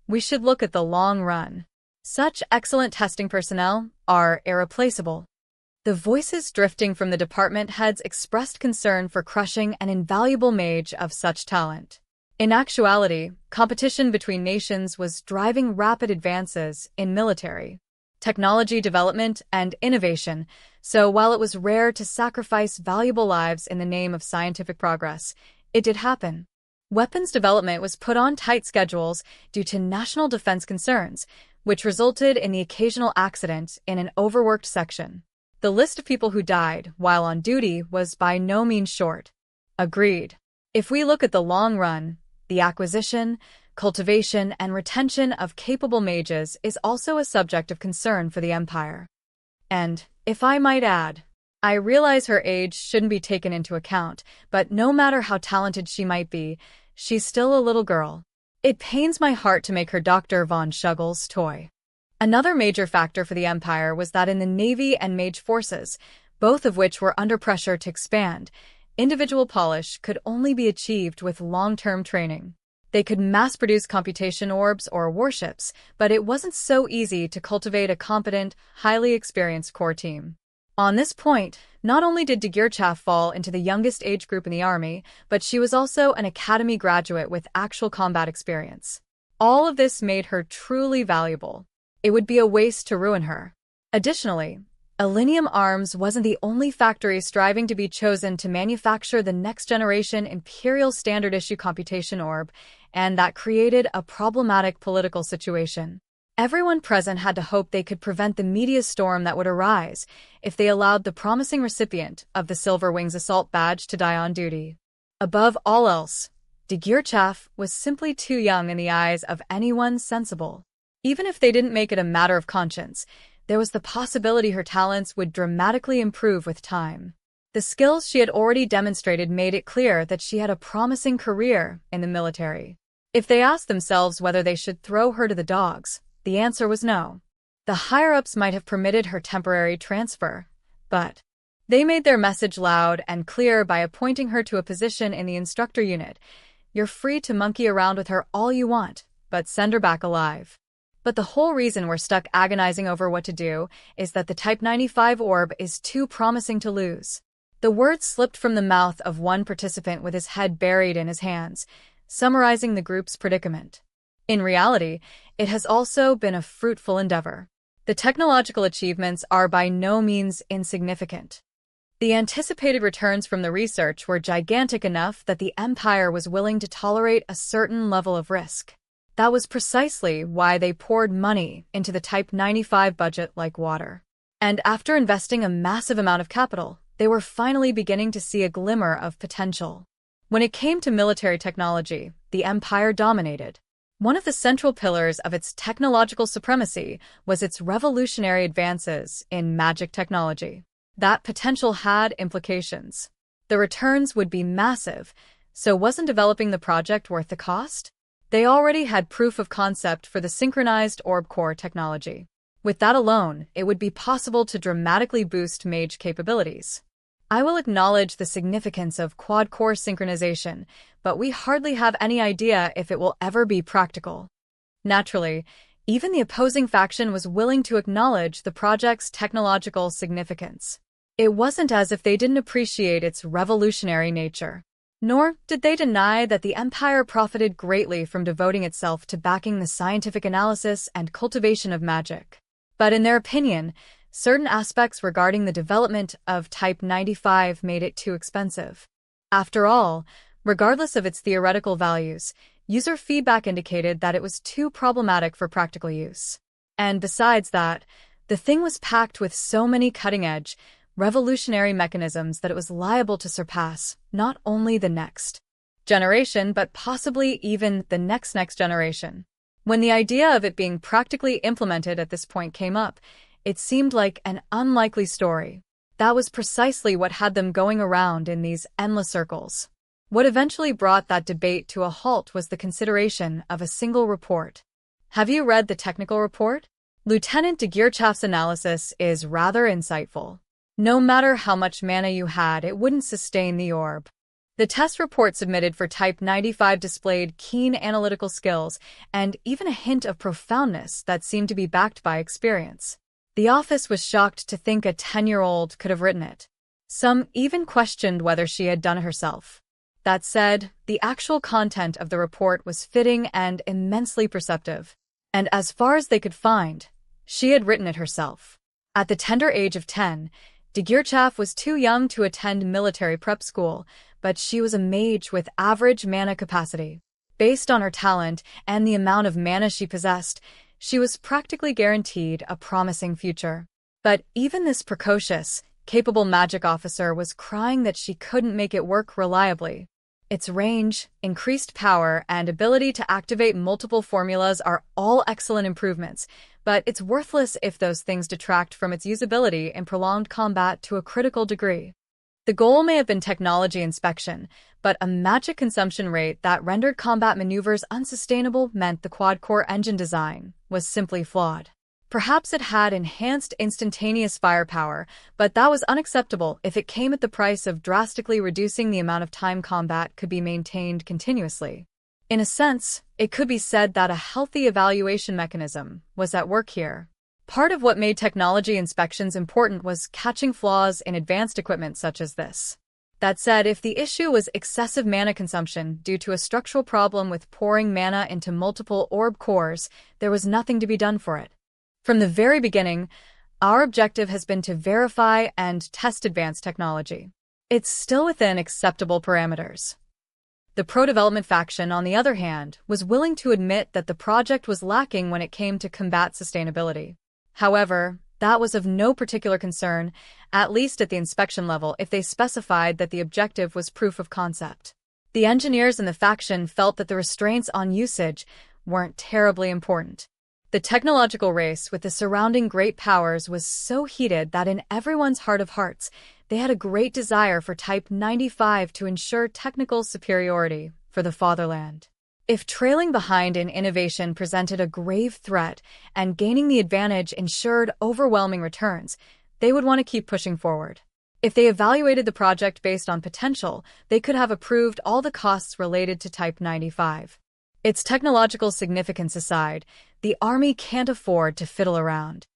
We should look at the long run. Such excellent testing personnel are irreplaceable. The voices drifting from the department heads expressed concern for crushing an invaluable mage of such talent. In actuality, competition between nations was driving rapid advances in military technology development and innovation, so while it was rare to sacrifice valuable lives in the name of scientific progress, it did happen. Weapons development was put on tight schedules due to national defense concerns, which resulted in the occasional accident in an overworked section. The list of people who died while on duty was by no means short. Agreed. If we look at the long run, the acquisition, cultivation, and retention of capable mages is also a subject of concern for the Empire. And, if I might add, I realize her age shouldn't be taken into account, but no matter how talented she might be, she's still a little girl. It pains my heart to make her Dr. von Shuggle's toy. Another major factor for the Empire was that in the Navy and Mage forces, both of which were under pressure to expand, individual polish could only be achieved with long-term training. They could mass-produce computation orbs or warships, but it wasn't so easy to cultivate a competent, highly experienced core team. On this point, not only did Degirchaff fall into the youngest age group in the army, but she was also an academy graduate with actual combat experience. All of this made her truly valuable. It would be a waste to ruin her. Additionally, Elinium Arms wasn't the only factory striving to be chosen to manufacture the next-generation Imperial Standard-issue Computation Orb, and that created a problematic political situation. Everyone present had to hope they could prevent the media storm that would arise if they allowed the promising recipient of the Silver Wings Assault Badge to die on duty. Above all else, Degirchaff was simply too young in the eyes of anyone sensible. Even if they didn't make it a matter of conscience, there was the possibility her talents would dramatically improve with time. The skills she had already demonstrated made it clear that she had a promising career in the military. If they asked themselves whether they should throw her to the dogs, the answer was no. The higher-ups might have permitted her temporary transfer, but they made their message loud and clear by appointing her to a position in the instructor unit. You're free to monkey around with her all you want, but send her back alive. But the whole reason we're stuck agonizing over what to do is that the Type 95 orb is too promising to lose. The words slipped from the mouth of one participant with his head buried in his hands, summarizing the group's predicament. In reality, it has also been a fruitful endeavor. The technological achievements are by no means insignificant. The anticipated returns from the research were gigantic enough that the Empire was willing to tolerate a certain level of risk. That was precisely why they poured money into the Type 95 budget like water. And after investing a massive amount of capital, they were finally beginning to see a glimmer of potential. When it came to military technology, the Empire dominated. One of the central pillars of its technological supremacy was its revolutionary advances in magic technology. That potential had implications. The returns would be massive, so wasn't developing the project worth the cost? They already had proof of concept for the synchronized orb core technology. With that alone, it would be possible to dramatically boost mage capabilities. I will acknowledge the significance of quad-core synchronization, but we hardly have any idea if it will ever be practical. Naturally, even the opposing faction was willing to acknowledge the project's technological significance. It wasn't as if they didn't appreciate its revolutionary nature. Nor did they deny that the Empire profited greatly from devoting itself to backing the scientific analysis and cultivation of magic. But in their opinion, certain aspects regarding the development of Type 95 made it too expensive. After all, regardless of its theoretical values, user feedback indicated that it was too problematic for practical use. And besides that, the thing was packed with so many cutting-edge, revolutionary mechanisms that it was liable to surpass not only the next generation but possibly even the next generation. When the idea of it being practically implemented at this point came up, it seemed like an unlikely story. That was precisely what had them going around in these endless circles. What eventually brought that debate to a halt was the consideration of a single report. Have you read the technical report? Lieutenant de Geerchaf's analysis is rather insightful. No matter how much mana you had, it wouldn't sustain the orb. The test report submitted for Type 95 displayed keen analytical skills and even a hint of profoundness that seemed to be backed by experience. The office was shocked to think a 10-year-old could have written it. Some even questioned whether she had done it herself. That said, the actual content of the report was fitting and immensely perceptive. And as far as they could find, she had written it herself. At the tender age of 10, de Geerchaf was too young to attend military prep school, but she was a mage with average mana capacity. Based on her talent and the amount of mana she possessed, she was practically guaranteed a promising future. But even this precocious, capable magic officer was crying that she couldn't make it work reliably. Its range, increased power, and ability to activate multiple formulas are all excellent improvements, but it's worthless if those things detract from its usability in prolonged combat to a critical degree. The goal may have been technology inspection, but a magic consumption rate that rendered combat maneuvers unsustainable meant the quad-core engine design was simply flawed. Perhaps it had enhanced instantaneous firepower, but that was unacceptable if it came at the price of drastically reducing the amount of time combat could be maintained continuously. In a sense, it could be said that a healthy evaluation mechanism was at work here. Part of what made technology inspections important was catching flaws in advanced equipment such as this. That said, if the issue was excessive mana consumption due to a structural problem with pouring mana into multiple orb cores, there was nothing to be done for it. From the very beginning, our objective has been to verify and test advanced technology. It's still within acceptable parameters. The pro-development faction, on the other hand, was willing to admit that the project was lacking when it came to combat sustainability. However, that was of no particular concern, at least at the inspection level, if they specified that the objective was proof of concept. The engineers in the faction felt that the restraints on usage weren't terribly important. The technological race with the surrounding great powers was so heated that in everyone's heart of hearts, they had a great desire for Type 95 to ensure technical superiority for the fatherland. If trailing behind in innovation presented a grave threat and gaining the advantage ensured overwhelming returns, they would want to keep pushing forward. If they evaluated the project based on potential, they could have approved all the costs related to Type 95. Its technological significance aside, the army can't afford to fiddle around.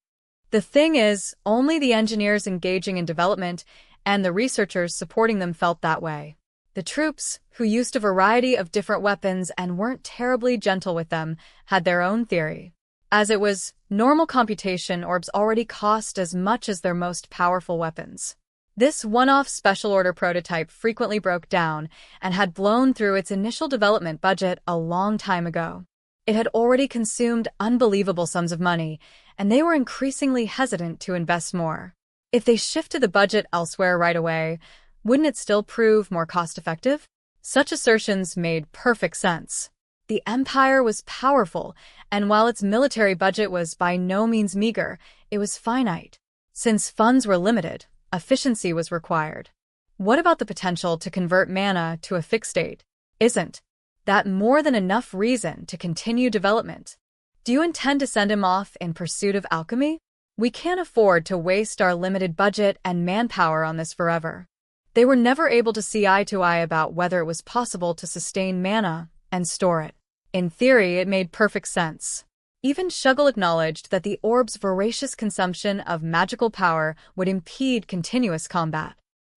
The thing is, only the engineers engaging in development and the researchers supporting them felt that way. The troops, who used a variety of different weapons and weren't terribly gentle with them, had their own theory. As it was, normal computation orbs already cost as much as their most powerful weapons. This one-off special order prototype frequently broke down and had blown through its initial development budget a long time ago. It had already consumed unbelievable sums of money, and they were increasingly hesitant to invest more. If they shifted the budget elsewhere right away, wouldn't it still prove more cost-effective? Such assertions made perfect sense. The empire was powerful, and while its military budget was by no means meager, it was finite. Since funds were limited, efficiency was required. What about the potential to convert mana to a fixed state? Isn't that more than enough reason to continue development? Do you intend to send him off in pursuit of alchemy? We can't afford to waste our limited budget and manpower on this forever. They were never able to see eye to eye about whether it was possible to sustain mana and store it. In theory, it made perfect sense. Even Shuggle acknowledged that the orb's voracious consumption of magical power would impede continuous combat.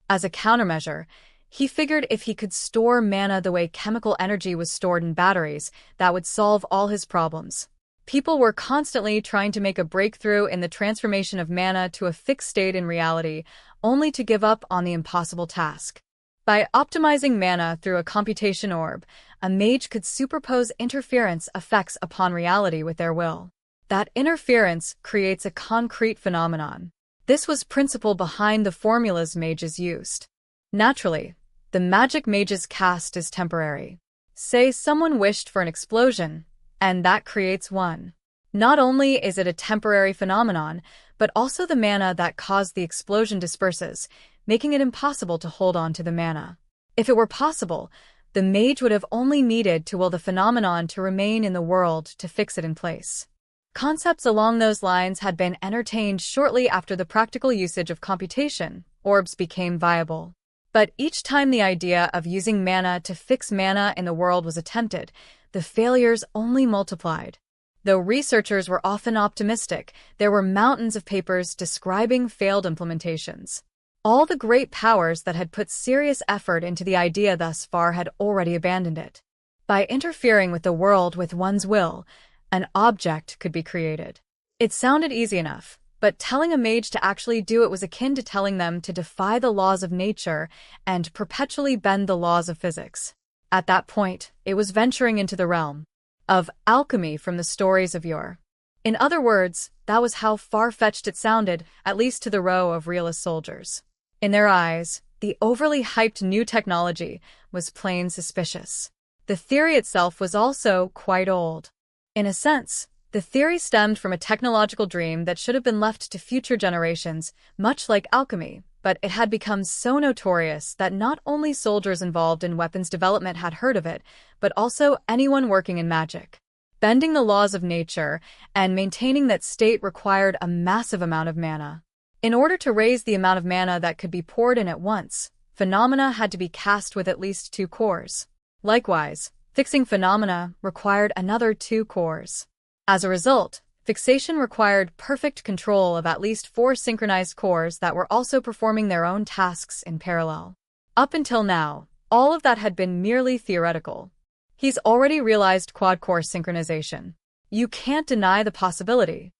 As a countermeasure, he figured if he could store mana the way chemical energy was stored in batteries, that would solve all his problems. People were constantly trying to make a breakthrough in the transformation of mana to a fixed state in reality, only to give up on the impossible task. By optimizing mana through a computation orb, a mage could superpose interference effects upon reality with their will. That interference creates a concrete phenomenon. This was principle behind the formulas mages used. Naturally, the magic mage's cast is temporary. Say someone wished for an explosion, and that creates one. Not only is it a temporary phenomenon, but also the mana that caused the explosion disperses, making it impossible to hold on to the mana. If it were possible, the mage would have only needed to will the phenomenon to remain in the world to fix it in place. Concepts along those lines had been entertained shortly after the practical usage of computation orbs became viable. But each time the idea of using mana to fix mana in the world was attempted, the failures only multiplied. Though researchers were often optimistic, there were mountains of papers describing failed implementations. All the great powers that had put serious effort into the idea thus far had already abandoned it. By interfering with the world with one's will, an object could be created. It sounded easy enough, but telling a mage to actually do it was akin to telling them to defy the laws of nature and perpetually bend the laws of physics. At that point, it was venturing into the realm of alchemy from the stories of yore. In other words, that was how far-fetched it sounded, at least to the row of realist soldiers. In their eyes, the overly hyped new technology was plain suspicious. The theory itself was also quite old. In a sense, the theory stemmed from a technological dream that should have been left to future generations, much like alchemy, but it had become so notorious that not only soldiers involved in weapons development had heard of it, but also anyone working in magic. Bending the laws of nature and maintaining that state required a massive amount of mana. In order to raise the amount of mana that could be poured in at once, phenomena had to be cast with at least 2 cores. Likewise, fixing phenomena required another 2 cores. As a result, fixation required perfect control of at least 4 synchronized cores that were also performing their own tasks in parallel. Up until now, all of that had been merely theoretical. He's already realized quad-core synchronization. You can't deny the possibility.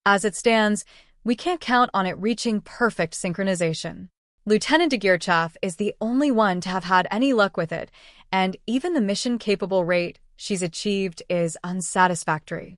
As it stands, we can't count on it reaching perfect synchronization. Lieutenant Degirchaf is the only one to have had any luck with it, and even the mission-capable rate she's achieved is unsatisfactory.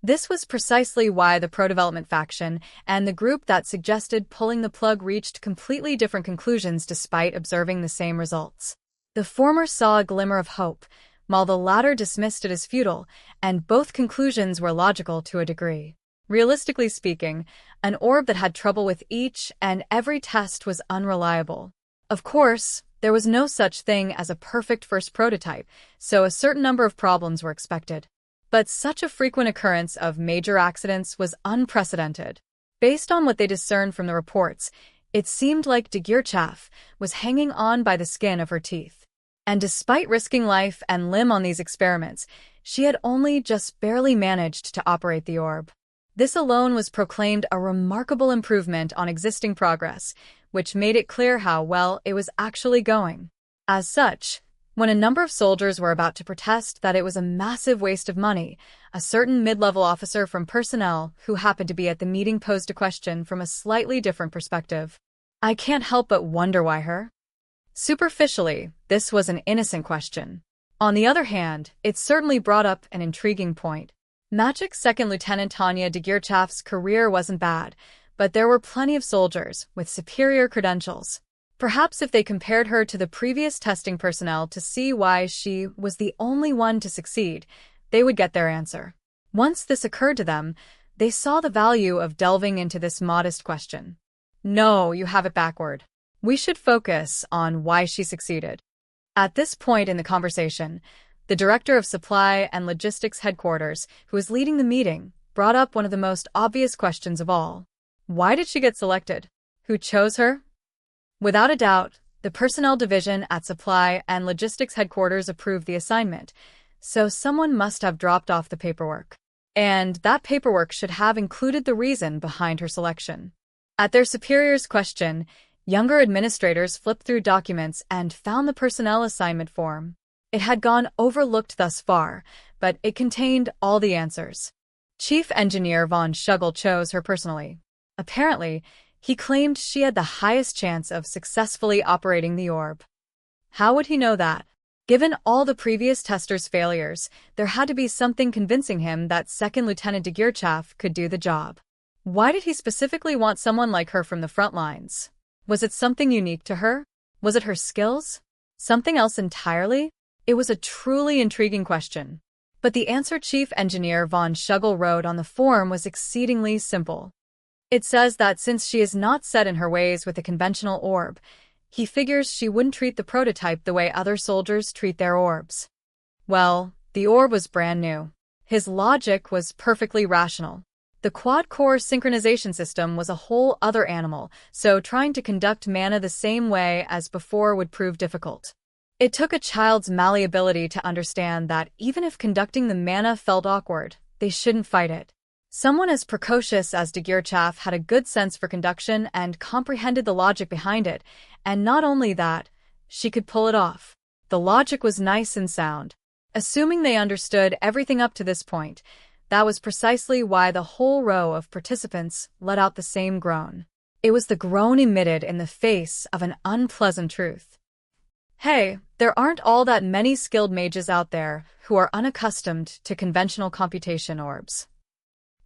This was precisely why the pro-development faction and the group that suggested pulling the plug reached completely different conclusions despite observing the same results. The former saw a glimmer of hope, while the latter dismissed it as futile, and both conclusions were logical to a degree. Realistically speaking, an orb that had trouble with each and every test was unreliable. Of course, there was no such thing as a perfect first prototype, so a certain number of problems were expected. But such a frequent occurrence of major accidents was unprecedented. Based on what they discerned from the reports, it seemed like Degirchaf was hanging on by the skin of her teeth. And despite risking life and limb on these experiments, she had only just barely managed to operate the orb. This alone was proclaimed a remarkable improvement on existing progress, which made it clear how well it was actually going. As such, when a number of soldiers were about to protest that it was a massive waste of money, a certain mid-level officer from personnel who happened to be at the meeting posed a question from a slightly different perspective. I can't help but wonder why her? Superficially, this was an innocent question. On the other hand, it certainly brought up an intriguing point. Magic's Second Lieutenant Tanya Degirchaf's career wasn't bad, but there were plenty of soldiers with superior credentials. Perhaps if they compared her to the previous testing personnel to see why she was the only one to succeed, they would get their answer. Once this occurred to them, they saw the value of delving into this modest question. No, you have it backward. We should focus on why she succeeded. At this point in the conversation, the director of supply and logistics headquarters, who was leading the meeting, brought up one of the most obvious questions of all. Why did she get selected? Who chose her? Without a doubt, the personnel division at supply and logistics headquarters approved the assignment, so someone must have dropped off the paperwork. And that paperwork should have included the reason behind her selection. At their superior's question, younger administrators flipped through documents and found the personnel assignment form. It had gone overlooked thus far, but it contained all the answers. Chief Engineer von Schugel chose her personally. Apparently, he claimed she had the highest chance of successfully operating the orb. How would he know that? Given all the previous testers' failures, there had to be something convincing him that Second Lieutenant de Geerchaf could do the job. Why did he specifically want someone like her from the front lines? Was it something unique to her? Was it her skills? Something else entirely? It was a truly intriguing question. But the answer Chief Engineer von Schugel wrote on the form was exceedingly simple. It says that since she is not set in her ways with a conventional orb, he figures she wouldn't treat the prototype the way other soldiers treat their orbs. Well, the orb was brand new. His logic was perfectly rational. The quad-core synchronization system was a whole other animal, so trying to conduct mana the same way as before would prove difficult. It took a child's malleability to understand that even if conducting the mana felt awkward, they shouldn't fight it. Someone as precocious as de Geerchaf had a good sense for conduction and comprehended the logic behind it, and not only that, she could pull it off. The logic was nice and sound. Assuming they understood everything up to this point, that was precisely why the whole row of participants let out the same groan. It was the groan emitted in the face of an unpleasant truth. Hey, there aren't all that many skilled mages out there who are unaccustomed to conventional computation orbs.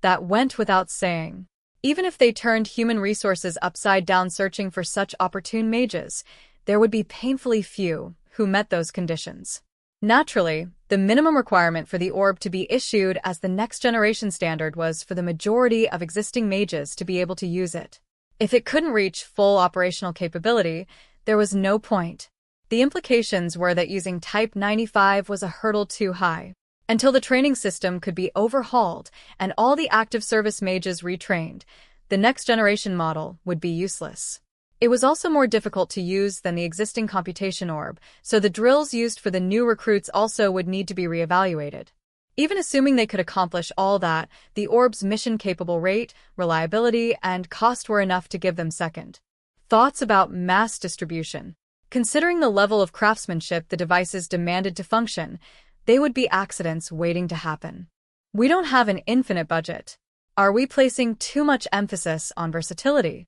That went without saying. Even if they turned human resources upside down searching for such opportune mages, there would be painfully few who met those conditions. Naturally, the minimum requirement for the orb to be issued as the next-generation standard was for the majority of existing mages to be able to use it. If it couldn't reach full operational capability, there was no point. The implications were that using Type 95 was a hurdle too high. Until the training system could be overhauled and all the active service mages retrained, the next-generation model would be useless. It was also more difficult to use than the existing computation orb, so the drills used for the new recruits also would need to be reevaluated. Even assuming they could accomplish all that, the orb's mission-capable rate, reliability, and cost were enough to give them second thoughts about mass distribution. Considering the level of craftsmanship the devices demanded to function, they would be accidents waiting to happen. We don't have an infinite budget. Are we placing too much emphasis on versatility?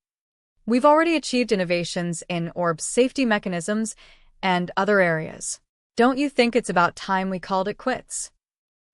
We've already achieved innovations in orb safety mechanisms and other areas. Don't you think it's about time we called it quits?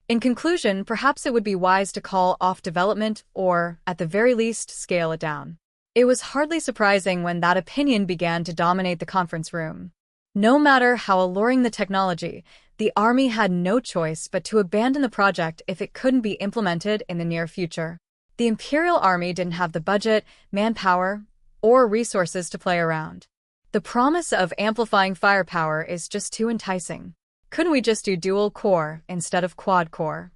In conclusion, perhaps it would be wise to call off development or, at the very least, scale it down. It was hardly surprising when that opinion began to dominate the conference room. No matter how alluring the technology, the Army had no choice but to abandon the project if it couldn't be implemented in the near future. The Imperial Army didn't have the budget, manpower, or resources to play around. The promise of amplifying firepower is just too enticing. Couldn't we just do dual-core instead of quad-core?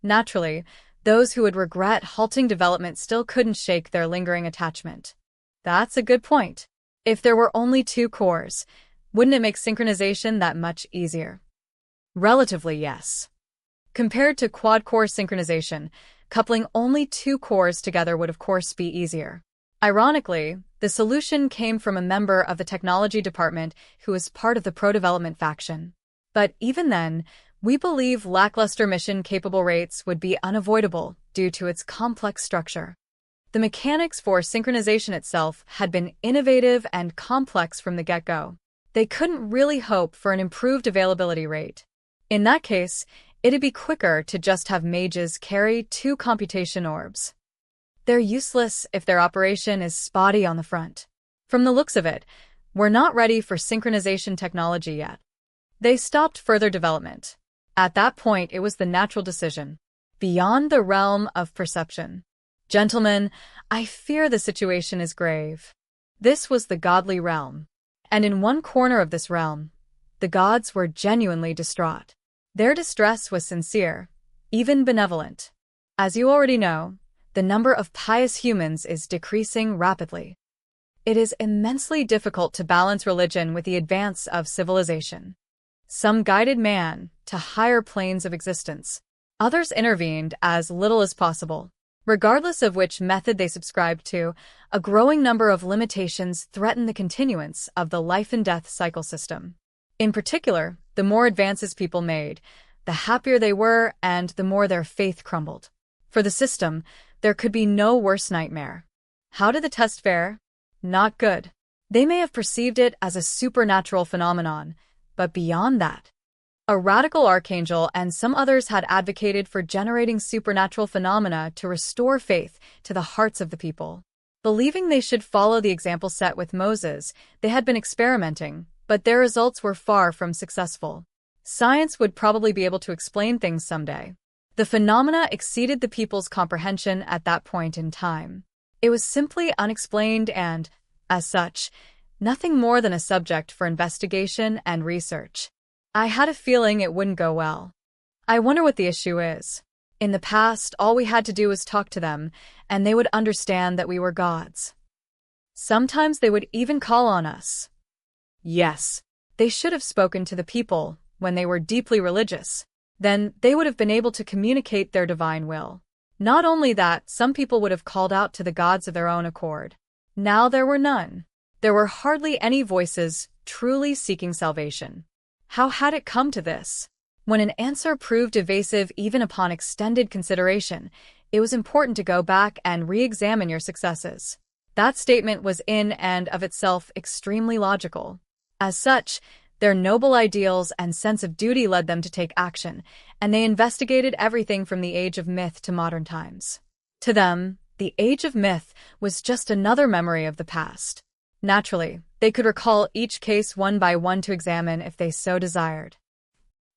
Naturally, those who would regret halting development still couldn't shake their lingering attachment. That's a good point. If there were only 2 cores, wouldn't it make synchronization that much easier? Relatively, yes. Compared to quad-core synchronization, coupling only 2 cores together would of course be easier. Ironically, the solution came from a member of the technology department who was part of the pro-development faction. But even then, we believe lackluster mission-capable rates would be unavoidable due to its complex structure. The mechanics for synchronization itself had been innovative and complex from the get-go. They couldn't really hope for an improved availability rate. In that case, it'd be quicker to just have mages carry 2 computation orbs. They're useless if their operation is spotty on the front. From the looks of it, were not ready for synchronization technology yet. They stopped further development. At that point, it was the natural decision, beyond the realm of perception. Gentlemen, I fear the situation is grave. This was the godly realm. And in one corner of this realm, the gods were genuinely distraught. Their distress was sincere, even benevolent. As you already know, the number of pious humans is decreasing rapidly. It is immensely difficult to balance religion with the advance of civilization. Some guided man to higher planes of existence. Others intervened as little as possible. Regardless of which method they subscribed to, a growing number of limitations threaten the continuance of the life and death cycle system. In particular, the more advances people made, the happier they were and the more their faith crumbled. For the system, there could be no worse nightmare. How did the test fare? Not good. They may have perceived it as a supernatural phenomenon, but beyond that, a radical archangel and some others had advocated for generating supernatural phenomena to restore faith to the hearts of the people. Believing they should follow the example set with Moses, they had been experimenting, but their results were far from successful. Science would probably be able to explain things someday. The phenomena exceeded the people's comprehension at that point in time. It was simply unexplained and, as such, nothing more than a subject for investigation and research. I had a feeling it wouldn't go well. I wonder what the issue is. In the past, all we had to do was talk to them, and they would understand that we were gods. Sometimes they would even call on us. Yes, they should have spoken to the people when they were deeply religious. Then they would have been able to communicate their divine will. Not only that, some people would have called out to the gods of their own accord. Now there were none. There were hardly any voices truly seeking salvation. How had it come to this? When an answer proved evasive even upon extended consideration, it was important to go back and re-examine your successes. That statement was in and of itself extremely logical. As such, their noble ideals and sense of duty led them to take action, and they investigated everything from the age of myth to modern times. To them, the age of myth was just another memory of the past. Naturally, they could recall each case one by one to examine if they so desired.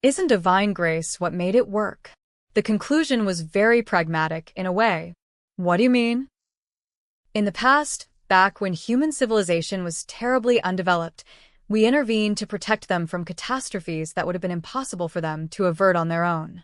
Isn't divine grace what made it work? The conclusion was very pragmatic in a way. What do you mean? In the past, back when human civilization was terribly undeveloped, we intervened to protect them from catastrophes that would have been impossible for them to avert on their own.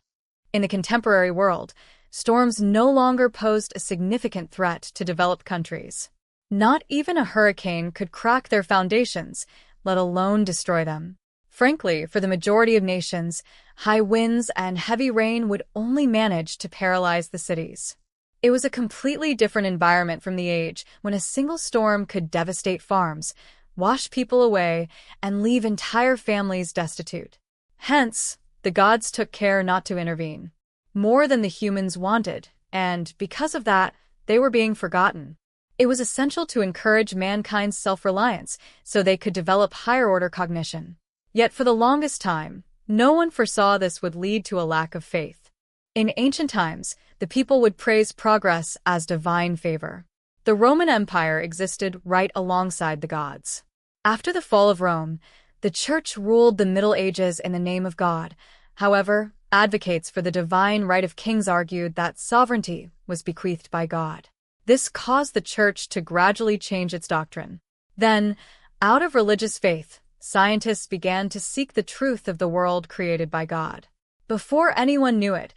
In the contemporary world, storms no longer posed a significant threat to developed countries. Not even a hurricane could crack their foundations, let alone destroy them. Frankly, for the majority of nations, high winds and heavy rain would only manage to paralyze the cities. It was a completely different environment from the age when a single storm could devastate farms, wash people away, and leave entire families destitute. Hence, the gods took care not to intervene. More than the humans wanted, and because of that, they were being forgotten. It was essential to encourage mankind's self-reliance so they could develop higher-order cognition. Yet for the longest time, no one foresaw this would lead to a lack of faith. In ancient times, the people would praise progress as divine favor. The Roman Empire existed right alongside the gods. After the fall of Rome, the Church ruled the Middle Ages in the name of God. However, advocates for the divine right of kings argued that sovereignty was bequeathed by God. This caused the Church to gradually change its doctrine. Then, out of religious faith, scientists began to seek the truth of the world created by God. Before anyone knew it,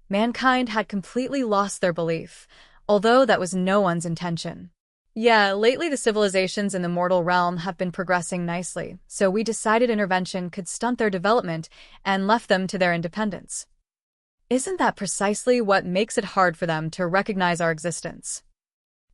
mankind had completely lost their belief, although that was no one's intention. Yeah, lately the civilizations in the mortal realm have been progressing nicely, so we decided intervention could stunt their development and left them to their independence. Isn't that precisely what makes it hard for them to recognize our existence?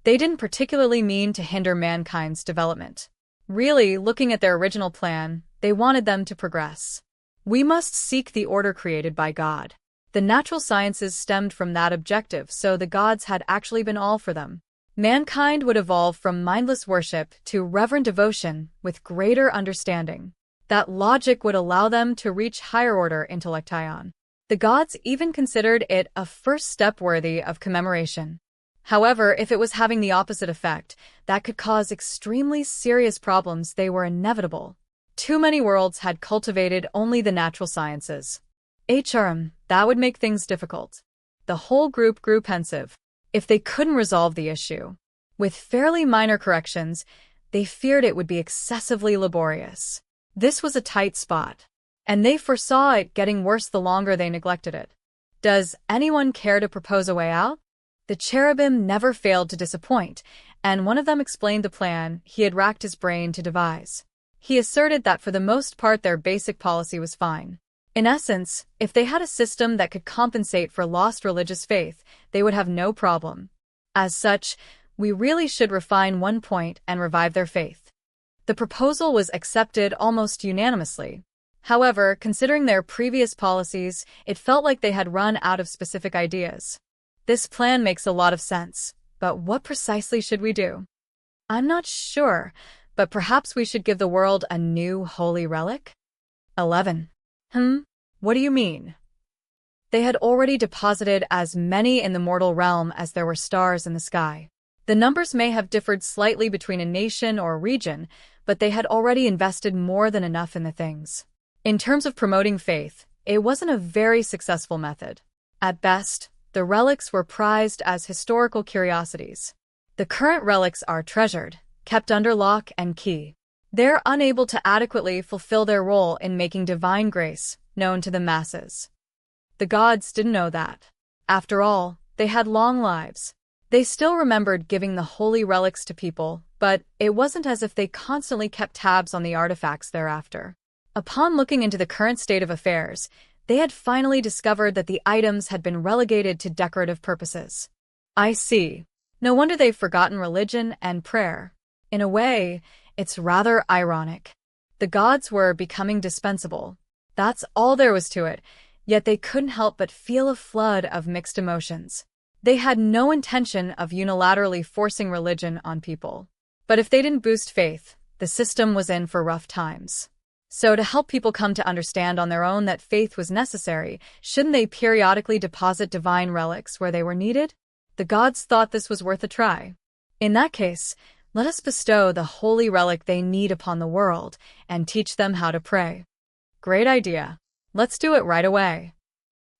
They didn't particularly mean to hinder mankind's development. Really, looking at their original plan, they wanted them to progress. We must seek the order created by God. The natural sciences stemmed from that objective, so the gods had actually been all for them. Mankind would evolve from mindless worship to reverent devotion with greater understanding. That logic would allow them to reach higher-order intellection. The gods even considered it a first step worthy of commemoration. However, if it was having the opposite effect, that could cause extremely serious problems. They were inevitable. Too many worlds had cultivated only the natural sciences. That would make things difficult. The whole group grew pensive. If they couldn't resolve the issue with fairly minor corrections, they feared it would be excessively laborious. This was a tight spot, and they foresaw it getting worse the longer they neglected it. Does anyone care to propose a way out? The cherubim never failed to disappoint, and one of them explained the plan he had racked his brain to devise. He asserted that for the most part their basic policy was fine. In essence, if they had a system that could compensate for lost religious faith, they would have no problem. As such, we really should refine one point and revive their faith. The proposal was accepted almost unanimously. However, considering their previous policies, it felt like they had run out of specific ideas. This plan makes a lot of sense, but what precisely should we do? I'm not sure, but perhaps we should give the world a new holy relic? 11. What do you mean? They had already deposited as many in the mortal realm as there were stars in the sky. The numbers may have differed slightly between a nation or a region, but they had already invested more than enough in the things. In terms of promoting faith, it wasn't a very successful method. At best, the relics were prized as historical curiosities. The current relics are treasured, kept under lock and key. They're unable to adequately fulfill their role in making divine grace known to the masses. The gods didn't know that. After all, they had long lives. They still remembered giving the holy relics to people, but it wasn't as if they constantly kept tabs on the artifacts thereafter. Upon looking into the current state of affairs, they had finally discovered that the items had been relegated to decorative purposes. I see. No wonder they've forgotten religion and prayer. In a way, it's rather ironic. The gods were becoming dispensable. That's all there was to it, yet they couldn't help but feel a flood of mixed emotions. They had no intention of unilaterally forcing religion on people. But if they didn't boost faith, the system was in for rough times. So to help people come to understand on their own that faith was necessary, shouldn't they periodically deposit divine relics where they were needed? The gods thought this was worth a try. In that case, let us bestow the holy relic they need upon the world and teach them how to pray. Great idea. Let's do it right away.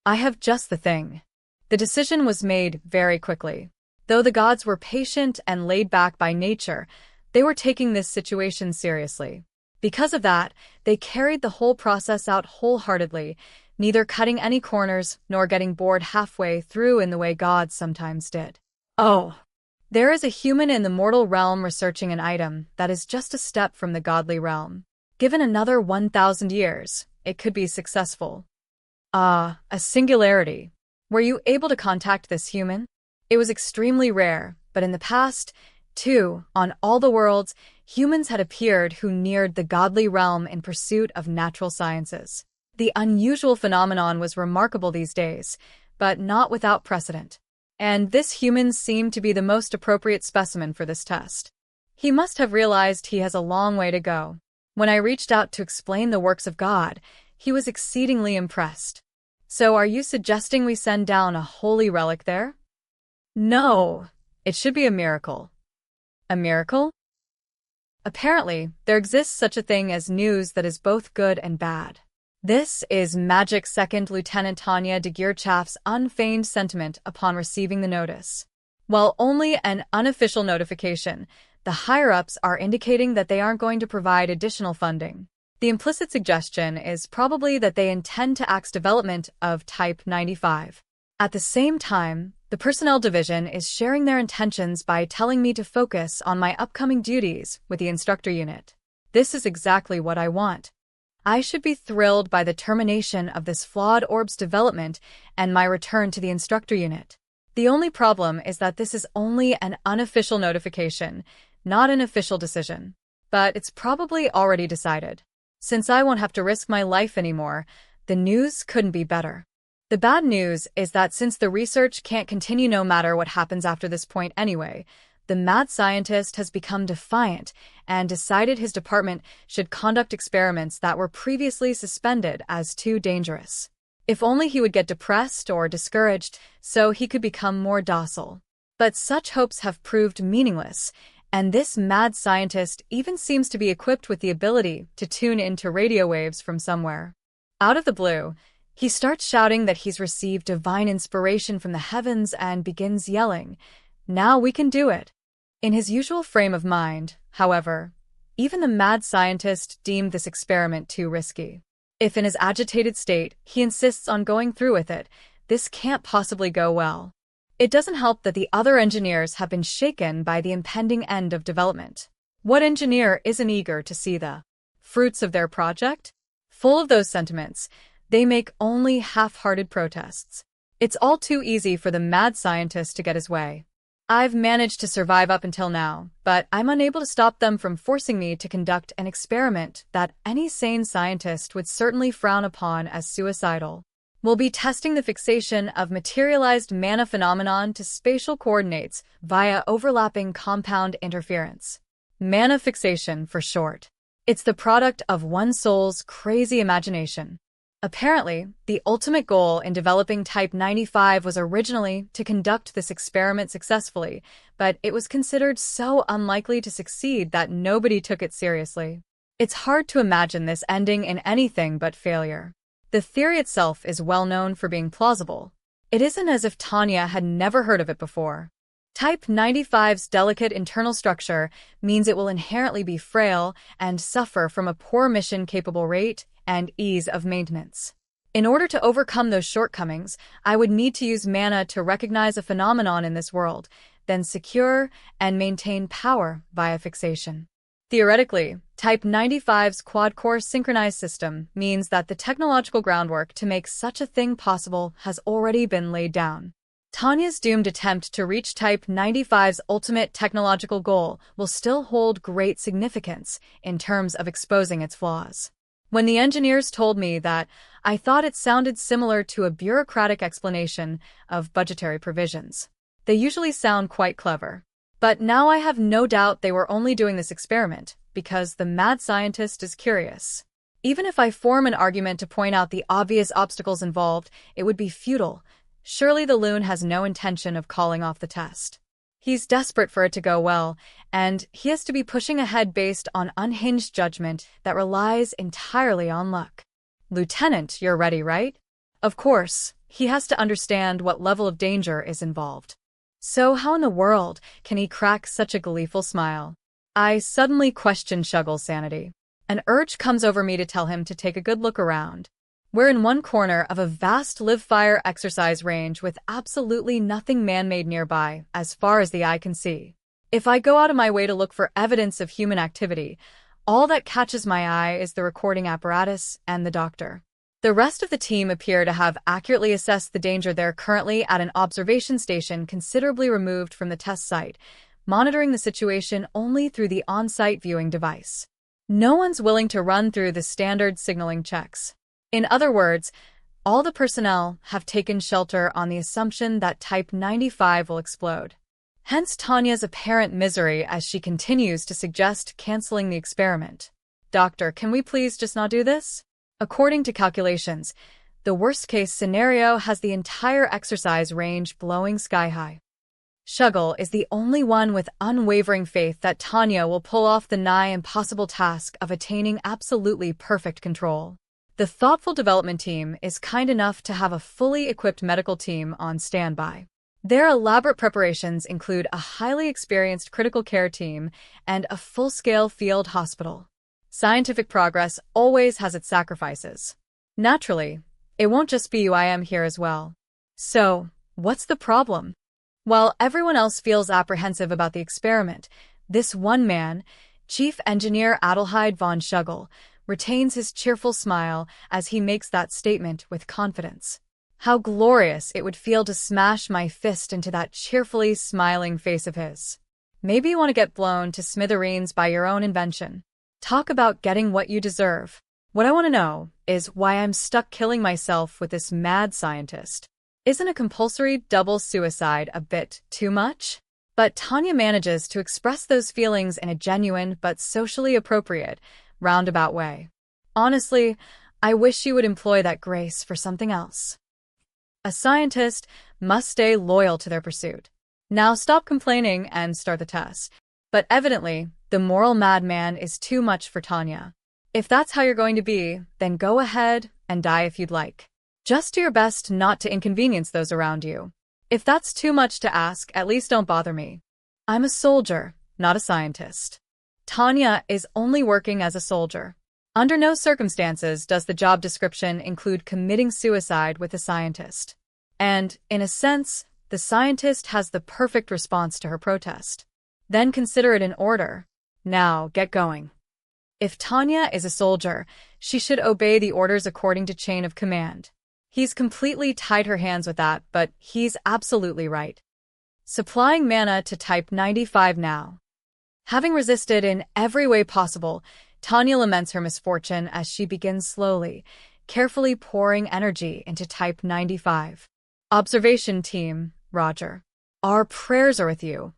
I have just the thing. The decision was made very quickly. Though the gods were patient and laid back by nature, they were taking this situation seriously. Because of that, they carried the whole process out wholeheartedly, neither cutting any corners nor getting bored halfway through in the way gods sometimes did. Oh, there is a human in the mortal realm researching an item that is just a step from the godly realm. Given another 1,000 years, it could be successful. A singularity. Were you able to contact this human? It was extremely rare, but in the past, too, on all the worlds, humans had appeared who neared the godly realm in pursuit of natural sciences. The unusual phenomenon was remarkable these days, but not without precedent. And this human seemed to be the most appropriate specimen for this test. He must have realized he has a long way to go. When I reached out to explain the works of God, he was exceedingly impressed. So are you suggesting we send down a holy relic there? No, it should be a miracle. A miracle? Apparently, there exists such a thing as news that is both good and bad. This is Magic Second Lieutenant Tanya de Geerchaff's unfeigned sentiment upon receiving the notice. While only an unofficial notification, the higher-ups are indicating that they aren't going to provide additional funding. The implicit suggestion is probably that they intend to axe development of Type 95. At the same time, the Personnel Division is sharing their intentions by telling me to focus on my upcoming duties with the Instructor Unit. This is exactly what I want. I should be thrilled by the termination of this flawed orb's development and my return to the Instructor Unit. The only problem is that this is only an unofficial notification, not an official decision. But it's probably already decided. Since I won't have to risk my life anymore, the news couldn't be better. The bad news is that since the research can't continue no matter what happens after this point anyway, the mad scientist has become defiant and decided his department should conduct experiments that were previously suspended as too dangerous. If only he would get depressed or discouraged so he could become more docile. But such hopes have proved meaningless, and this mad scientist even seems to be equipped with the ability to tune into radio waves from somewhere. Out of the blue, he starts shouting that he's received divine inspiration from the heavens and begins yelling, "Now we can do it." In his usual frame of mind, however, even the mad scientist deemed this experiment too risky. If in his agitated state he insists on going through with it, this can't possibly go well. It doesn't help that the other engineers have been shaken by the impending end of development. What engineer isn't eager to see the fruits of their project? Full of those sentiments, they make only half-hearted protests. It's all too easy for the mad scientist to get his way. I've managed to survive up until now, but I'm unable to stop them from forcing me to conduct an experiment that any sane scientist would certainly frown upon as suicidal. We'll be testing the fixation of materialized mana phenomenon to spatial coordinates via overlapping compound interference. Mana fixation, for short. It's the product of one soul's crazy imagination. Apparently, the ultimate goal in developing Type 95 was originally to conduct this experiment successfully, but it was considered so unlikely to succeed that nobody took it seriously. It's hard to imagine this ending in anything but failure. The theory itself is well known for being plausible. It isn't as if Tanya had never heard of it before. Type 95's delicate internal structure means it will inherently be frail and suffer from a poor mission-capable rate and ease of maintenance. In order to overcome those shortcomings, I would need to use mana to recognize a phenomenon in this world, then secure and maintain power via fixation. Theoretically, Type 95's quad-core synchronized system means that the technological groundwork to make such a thing possible has already been laid down. Tanya's doomed attempt to reach Type 95's ultimate technological goal will still hold great significance in terms of exposing its flaws. When the engineers told me that, I thought it sounded similar to a bureaucratic explanation of budgetary provisions. They usually sound quite clever. But now I have no doubt they were only doing this experiment because the mad scientist is curious. Even if I form an argument to point out the obvious obstacles involved, it would be futile. Surely the loon has no intention of calling off the test. He's desperate for it to go well, and he has to be pushing ahead based on unhinged judgment that relies entirely on luck. Lieutenant, you're ready, right? Of course, he has to understand what level of danger is involved. So how in the world can he crack such a gleeful smile? I suddenly question Shuggle's sanity. An urge comes over me to tell him to take a good look around. We're in one corner of a vast live-fire exercise range with absolutely nothing man-made nearby, as far as the eye can see. If I go out of my way to look for evidence of human activity, all that catches my eye is the recording apparatus and the doctor. The rest of the team appear to have accurately assessed the danger. They're currently at an observation station considerably removed from the test site, monitoring the situation only through the on-site viewing device. No one's willing to run through the standard signaling checks. In other words, all the personnel have taken shelter on the assumption that Type 95 will explode. Hence Tanya's apparent misery as she continues to suggest canceling the experiment. Doctor, can we please just not do this? According to calculations, the worst-case scenario has the entire exercise range blowing sky-high. Shuggle is the only one with unwavering faith that Tanya will pull off the nigh impossible task of attaining absolutely perfect control. The thoughtful development team is kind enough to have a fully equipped medical team on standby. Their elaborate preparations include a highly experienced critical care team and a full-scale field hospital. Scientific progress always has its sacrifices. Naturally, it won't just be you. I am here as well. So, what's the problem? While everyone else feels apprehensive about the experiment, this one man, Chief Engineer Adelheid von Shuggle, retains his cheerful smile as he makes that statement with confidence. How glorious it would feel to smash my fist into that cheerfully smiling face of his. Maybe you want to get blown to smithereens by your own invention. Talk about getting what you deserve. What I want to know is why I'm stuck killing myself with this mad scientist. Isn't a compulsory double suicide a bit too much? But Tanya manages to express those feelings in a genuine but socially appropriate, roundabout way. Honestly, I wish she would employ that grace for something else. A scientist must stay loyal to their pursuit. Now stop complaining and start the test. But evidently, the moral madman is too much for Tanya. If that's how you're going to be, then go ahead and die if you'd like. Just do your best not to inconvenience those around you. If that's too much to ask, at least don't bother me. I'm a soldier, not a scientist. Tanya is only working as a soldier. Under no circumstances does the job description include committing suicide with a scientist. And, in a sense, the scientist has the perfect response to her protest. Then consider it in order. Now, get going. If Tanya is a soldier, she should obey the orders according to chain of command. He's completely tied her hands with that, but he's absolutely right. Supplying mana to Type 95 now. Having resisted in every way possible, Tanya laments her misfortune as she begins slowly, carefully pouring energy into Type 95. Observation team, Roger. Our prayers are with you.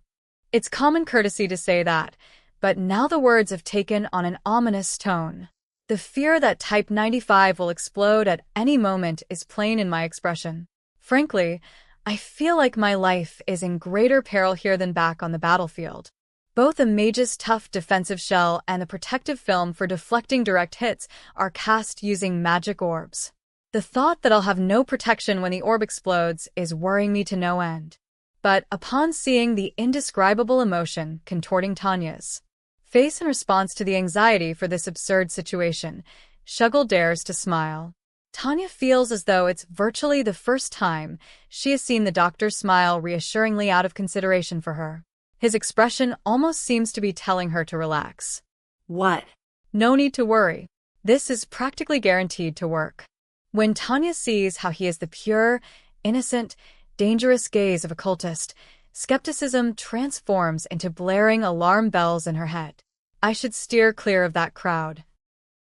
It's common courtesy to say that, but now the words have taken on an ominous tone. The fear that Type 95 will explode at any moment is plain in my expression. Frankly, I feel like my life is in greater peril here than back on the battlefield. Both a mage's tough defensive shell and the protective film for deflecting direct hits are cast using magic orbs. The thought that I'll have no protection when the orb explodes is worrying me to no end. But upon seeing the indescribable emotion contorting Tanya's face in response to the anxiety for this absurd situation, Shuggle dares to smile. Tanya feels as though it's virtually the first time she has seen the doctor smile reassuringly out of consideration for her. His expression almost seems to be telling her to relax. What? No need to worry. This is practically guaranteed to work. When Tanya sees how he is the pure, innocent, dangerous gaze of a cultist, skepticism transforms into blaring alarm bells in her head. I should steer clear of that crowd.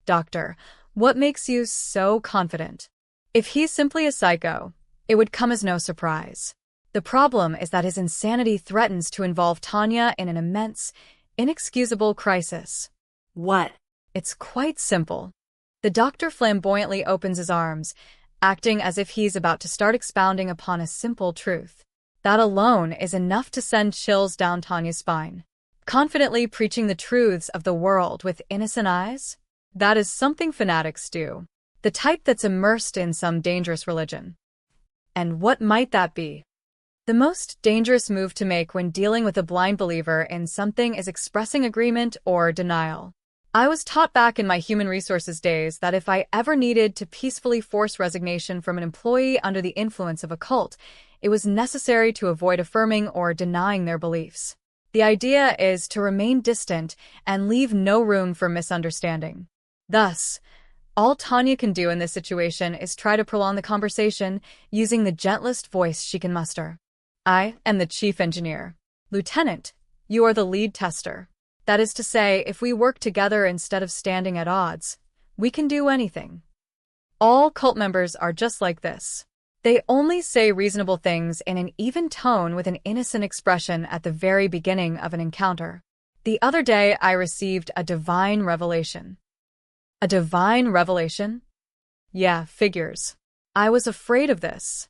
Doctor, what makes you so confident? If he's simply a psycho, it would come as no surprise. The problem is that his insanity threatens to involve Tanya in an immense, inexcusable crisis. What? It's quite simple. The doctor flamboyantly opens his arms, acting as if he's about to start expounding upon a simple truth. That alone is enough to send chills down Tanya's spine. Confidently preaching the truths of the world with innocent eyes? That is something fanatics do. The type that's immersed in some dangerous religion. And what might that be? The most dangerous move to make when dealing with a blind believer in something is expressing agreement or denial. I was taught back in my human resources days that if I ever needed to peacefully force resignation from an employee under the influence of a cult, it was necessary to avoid affirming or denying their beliefs. The idea is to remain distant and leave no room for misunderstanding. Thus, all Tanya can do in this situation is try to prolong the conversation using the gentlest voice she can muster. I am the chief engineer. Lieutenant, you are the lead tester. That is to say, if we work together instead of standing at odds, we can do anything. All cult members are just like this. They only say reasonable things in an even tone with an innocent expression at the very beginning of an encounter. The other day, I received a divine revelation. A divine revelation? Yeah, figures. I was afraid of this.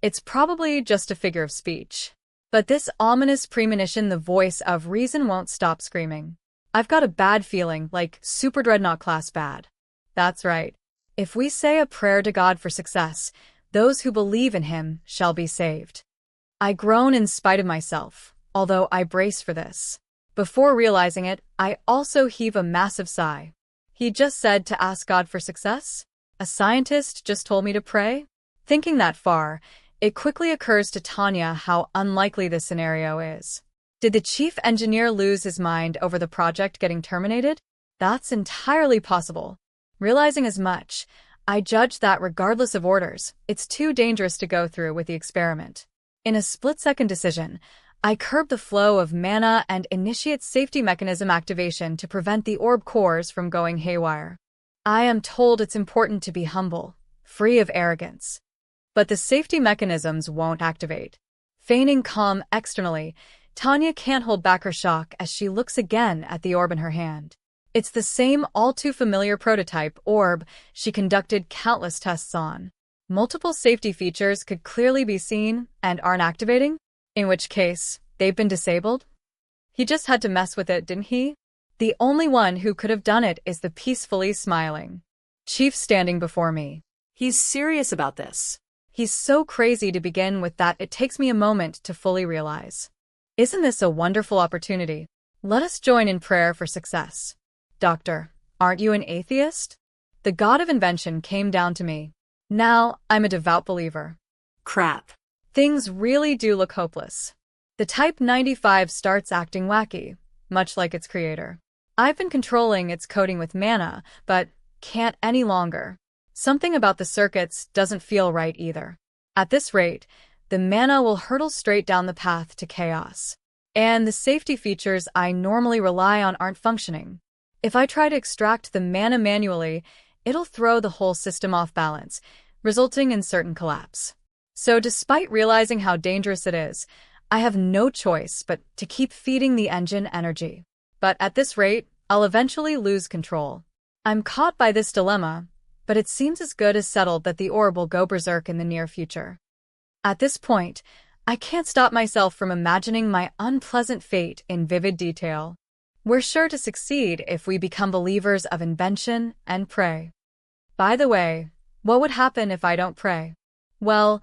It's probably just a figure of speech. But this ominous premonition, the voice of reason won't stop screaming. I've got a bad feeling, like Super Dreadnought class bad. That's right. If we say a prayer to God for success, those who believe in him shall be saved. I groan in spite of myself, although I brace for this. Before realizing it, I also heave a massive sigh. He just said to ask God for success? A scientist just told me to pray? Thinking that far, it quickly occurs to Tanya how unlikely this scenario is. Did the chief engineer lose his mind over the project getting terminated? That's entirely possible. Realizing as much, I judge that regardless of orders, it's too dangerous to go through with the experiment. In a split-second decision, I curb the flow of mana and initiate safety mechanism activation to prevent the orb cores from going haywire. I am told it's important to be humble, free of arrogance. But the safety mechanisms won't activate. Feigning calm externally, Tanya can't hold back her shock as she looks again at the orb in her hand. It's the same all-too-familiar prototype orb she conducted countless tests on. Multiple safety features could clearly be seen and aren't activating? In which case, they've been disabled? He just had to mess with it, didn't he? The only one who could have done it is the peacefully smiling chief standing before me. He's serious about this. He's so crazy to begin with that it takes me a moment to fully realize. Isn't this a wonderful opportunity? Let us join in prayer for success. Doctor, aren't you an atheist? The god of invention came down to me. Now, I'm a devout believer. Crap. Things really do look hopeless. The Type 95 starts acting wacky, much like its creator. I've been controlling its coding with mana, but can't any longer. Something about the circuits doesn't feel right either. At this rate, the mana will hurtle straight down the path to chaos. And the safety features I normally rely on aren't functioning. If I try to extract the mana manually, it'll throw the whole system off balance, resulting in certain collapse. So despite realizing how dangerous it is, I have no choice but to keep feeding the engine energy. But at this rate, I'll eventually lose control. I'm caught by this dilemma, but it seems as good as settled that the orb will go berserk in the near future. At this point, I can't stop myself from imagining my unpleasant fate in vivid detail. We're sure to succeed if we become believers of invention and pray. By the way, what would happen if I don't pray? Well,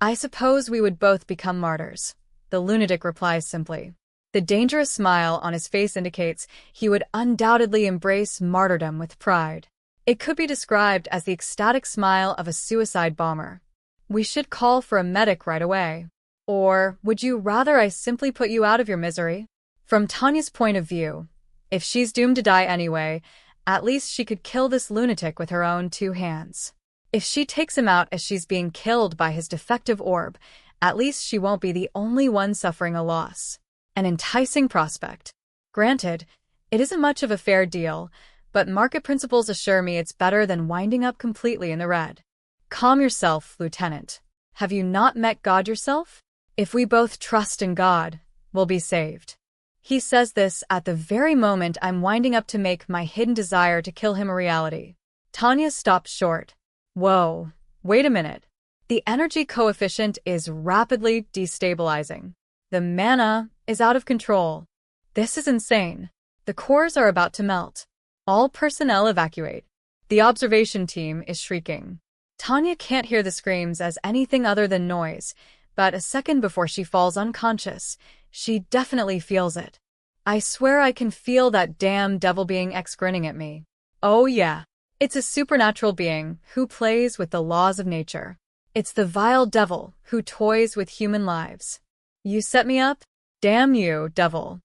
I suppose we would both become martyrs. The lunatic replies simply. The dangerous smile on his face indicates he would undoubtedly embrace martyrdom with pride. It could be described as the ecstatic smile of a suicide bomber. We should call for a medic right away. Or would you rather I simply put you out of your misery? From Tanya's point of view, if she's doomed to die anyway, at least she could kill this lunatic with her own 2 hands. If she takes him out as she's being killed by his defective orb, at least she won't be the only one suffering a loss. An enticing prospect. Granted, it isn't much of a fair deal, but market principles assure me it's better than winding up completely in the red. Calm yourself, Lieutenant. Have you not met God yourself? If we both trust in God, we'll be saved. He says this at the very moment I'm winding up to make my hidden desire to kill him a reality. Tanya stops short. Whoa, wait a minute. The energy coefficient is rapidly destabilizing. The mana is out of control. This is insane. The cores are about to melt. All personnel evacuate. The observation team is shrieking. Tanya can't hear the screams as anything other than noise, but a second before she falls unconscious, she definitely feels it. I swear I can feel that damn devil being X grinning at me. Oh yeah, it's a supernatural being who plays with the laws of nature. It's the vile devil who toys with human lives. You set me up? Damn you, devil.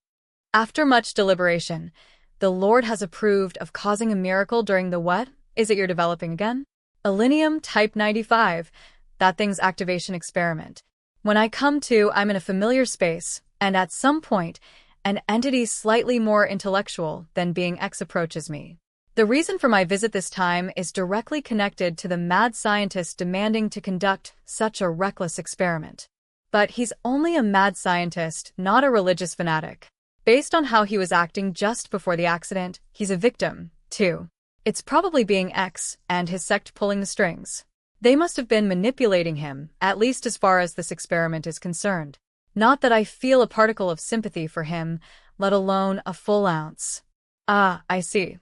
After much deliberation, the Lord has approved of causing a miracle during the what? Is it you're developing again? Elinium Type 95, that thing's activation experiment. When I come to, I'm in a familiar space, and at some point, an entity slightly more intellectual than being X approaches me. The reason for my visit this time is directly connected to the mad scientist demanding to conduct such a reckless experiment. But he's only a mad scientist, not a religious fanatic. Based on how he was acting just before the accident, he's a victim, too. It's probably being X and his sect pulling the strings. They must have been manipulating him, at least as far as this experiment is concerned. Not that I feel a particle of sympathy for him, let alone a full ounce. Ah, I see.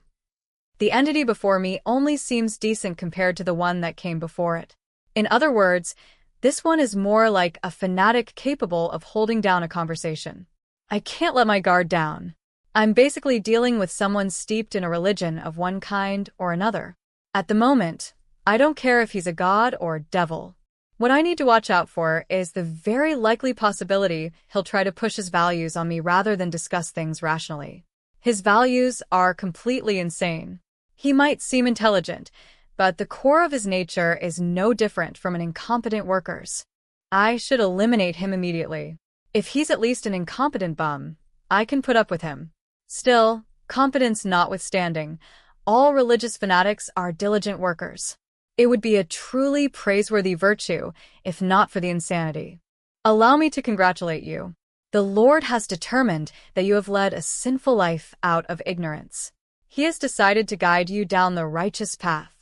The entity before me only seems decent compared to the one that came before it. In other words, this one is more like a fanatic capable of holding down a conversation. I can't let my guard down. I'm basically dealing with someone steeped in a religion of one kind or another. At the moment, I don't care if he's a god or devil. What I need to watch out for is the very likely possibility he'll try to push his values on me rather than discuss things rationally. His values are completely insane. He might seem intelligent, but the core of his nature is no different from an incompetent worker's. I should eliminate him immediately. If he's at least an incompetent bum, I can put up with him. Still, competence notwithstanding, all religious fanatics are diligent workers. It would be a truly praiseworthy virtue, if not for the insanity. Allow me to congratulate you. The Lord has determined that you have led a sinful life out of ignorance. He has decided to guide you down the righteous path.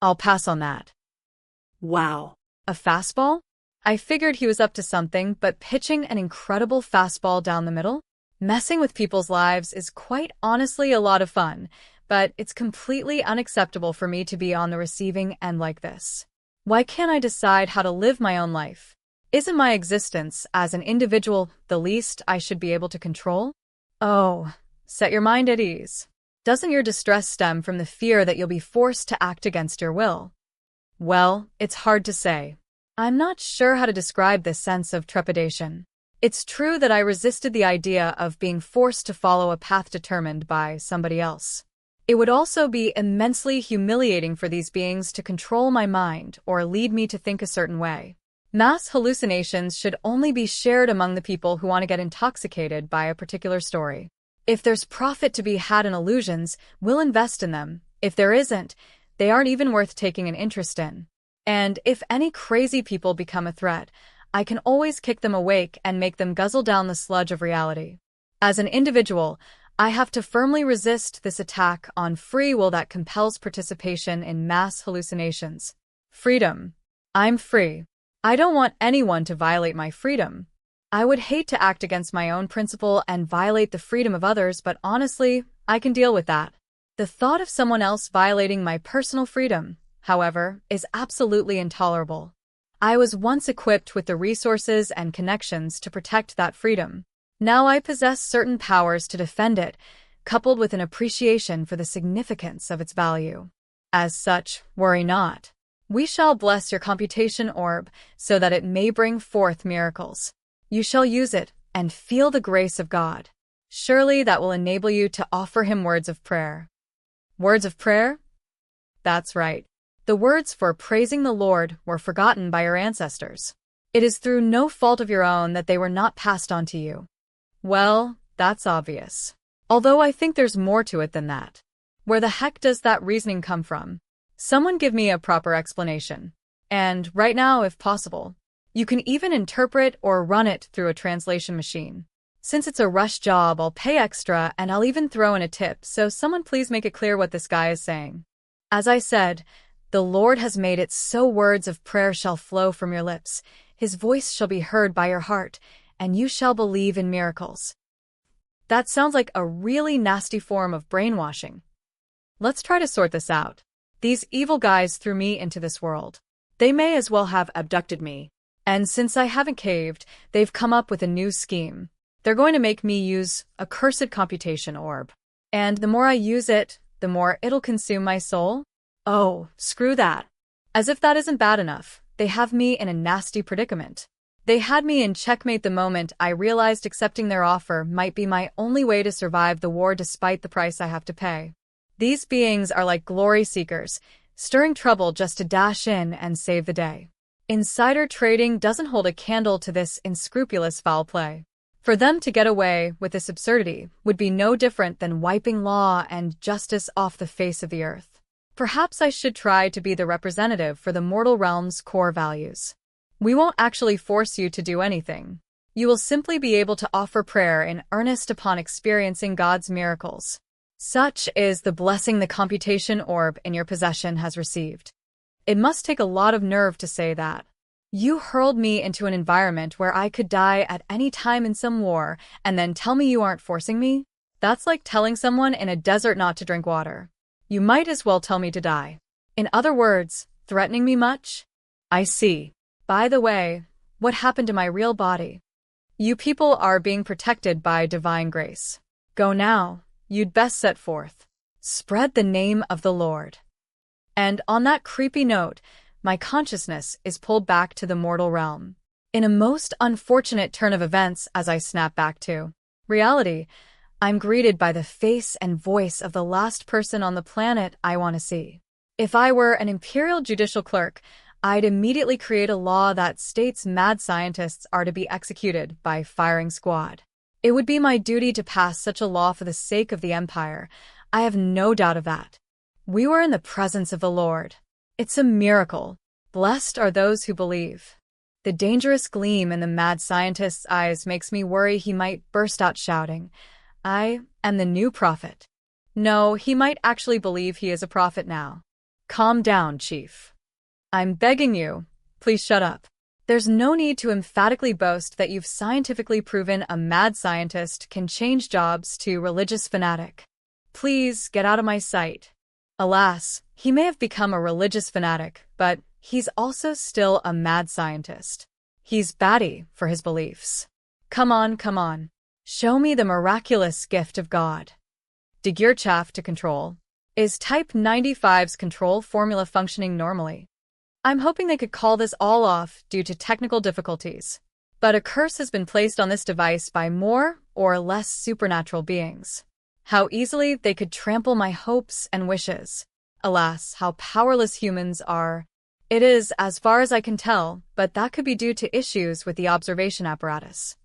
I'll pass on that. Wow. A fastball? I figured he was up to something, but pitching an incredible fastball down the middle? Messing with people's lives is quite honestly a lot of fun, but it's completely unacceptable for me to be on the receiving end like this. Why can't I decide how to live my own life? Isn't my existence as an individual the least I should be able to control? Oh, set your mind at ease. Doesn't your distress stem from the fear that you'll be forced to act against your will? Well, it's hard to say. I'm not sure how to describe this sense of trepidation. It's true that I resisted the idea of being forced to follow a path determined by somebody else. It would also be immensely humiliating for these beings to control my mind or lead me to think a certain way. Mass hallucinations should only be shared among the people who want to get intoxicated by a particular story. If there's profit to be had in illusions, we'll invest in them. If there isn't, they aren't even worth taking an interest in. And if any crazy people become a threat, I can always kick them awake and make them guzzle down the sludge of reality. As an individual, I have to firmly resist this attack on free will that compels participation in mass hallucinations. Freedom. I'm free. I don't want anyone to violate my freedom. I would hate to act against my own principle and violate the freedom of others, but honestly, I can deal with that. The thought of someone else violating my personal freedom, however, is absolutely intolerable. I was once equipped with the resources and connections to protect that freedom. Now I possess certain powers to defend it, coupled with an appreciation for the significance of its value. As such, worry not. We shall bless your computation orb so that it may bring forth miracles. You shall use it and feel the grace of God. Surely that will enable you to offer him words of prayer. Words of prayer? That's right. The words for praising the Lord were forgotten by your ancestors. It is through no fault of your own that they were not passed on to you. Well, that's obvious. Although I think there's more to it than that. Where the heck does that reasoning come from? Someone give me a proper explanation. And right now, if possible. You can even interpret or run it through a translation machine. Since it's a rush job, I'll pay extra and I'll even throw in a tip, so someone please make it clear what this guy is saying. As I said, the Lord has made it so words of prayer shall flow from your lips, his voice shall be heard by your heart, and you shall believe in miracles. That sounds like a really nasty form of brainwashing. Let's try to sort this out. These evil guys threw me into this world. They may as well have abducted me. And since I haven't caved, they've come up with a new scheme. They're going to make me use a cursed computation orb. And the more I use it, the more it'll consume my soul. Oh, screw that. As if that isn't bad enough, they have me in a nasty predicament. They had me in checkmate the moment I realized accepting their offer might be my only way to survive the war despite the price I have to pay. These beings are like glory seekers, stirring trouble just to dash in and save the day. Insider trading doesn't hold a candle to this unscrupulous foul play. For them to get away with this absurdity would be no different than wiping law and justice off the face of the earth. Perhaps I should try to be the representative for the mortal realm's core values. We won't actually force you to do anything. You will simply be able to offer prayer in earnest upon experiencing God's miracles. Such is the blessing the computation orb in your possession has received. It must take a lot of nerve to say that. You hurled me into an environment where I could die at any time in some war, and then tell me you aren't forcing me? That's like telling someone in a desert not to drink water. You might as well tell me to die. In other words, threatening me much? I see. By the way, what happened to my real body? You people are being protected by divine grace. Go now. You'd best set forth. Spread the name of the Lord. And on that creepy note, my consciousness is pulled back to the mortal realm. In a most unfortunate turn of events as I snap back to reality, I'm greeted by the face and voice of the last person on the planet I want to see. If I were an imperial judicial clerk, I'd immediately create a law that states mad scientists are to be executed by firing squad. It would be my duty to pass such a law for the sake of the Empire. I have no doubt of that. We were in the presence of the Lord. It's a miracle. Blessed are those who believe. The dangerous gleam in the mad scientist's eyes makes me worry he might burst out shouting, I am the new prophet. No, he might actually believe he is a prophet now. Calm down, Chief. I'm begging you, please shut up. There's no need to emphatically boast that you've scientifically proven a mad scientist can change jobs to religious fanatic. Please get out of my sight. Alas, he may have become a religious fanatic, but he's also still a mad scientist. He's batty for his beliefs. Come on, come on. Show me the miraculous gift of God. Dig your chaff to control. Is Type 95's control formula functioning normally? I'm hoping they could call this all off due to technical difficulties. But a curse has been placed on this device by more or less supernatural beings. How easily they could trample my hopes and wishes. Alas, how powerless humans are. It is, as far as I can tell, but that could be due to issues with the observation apparatus.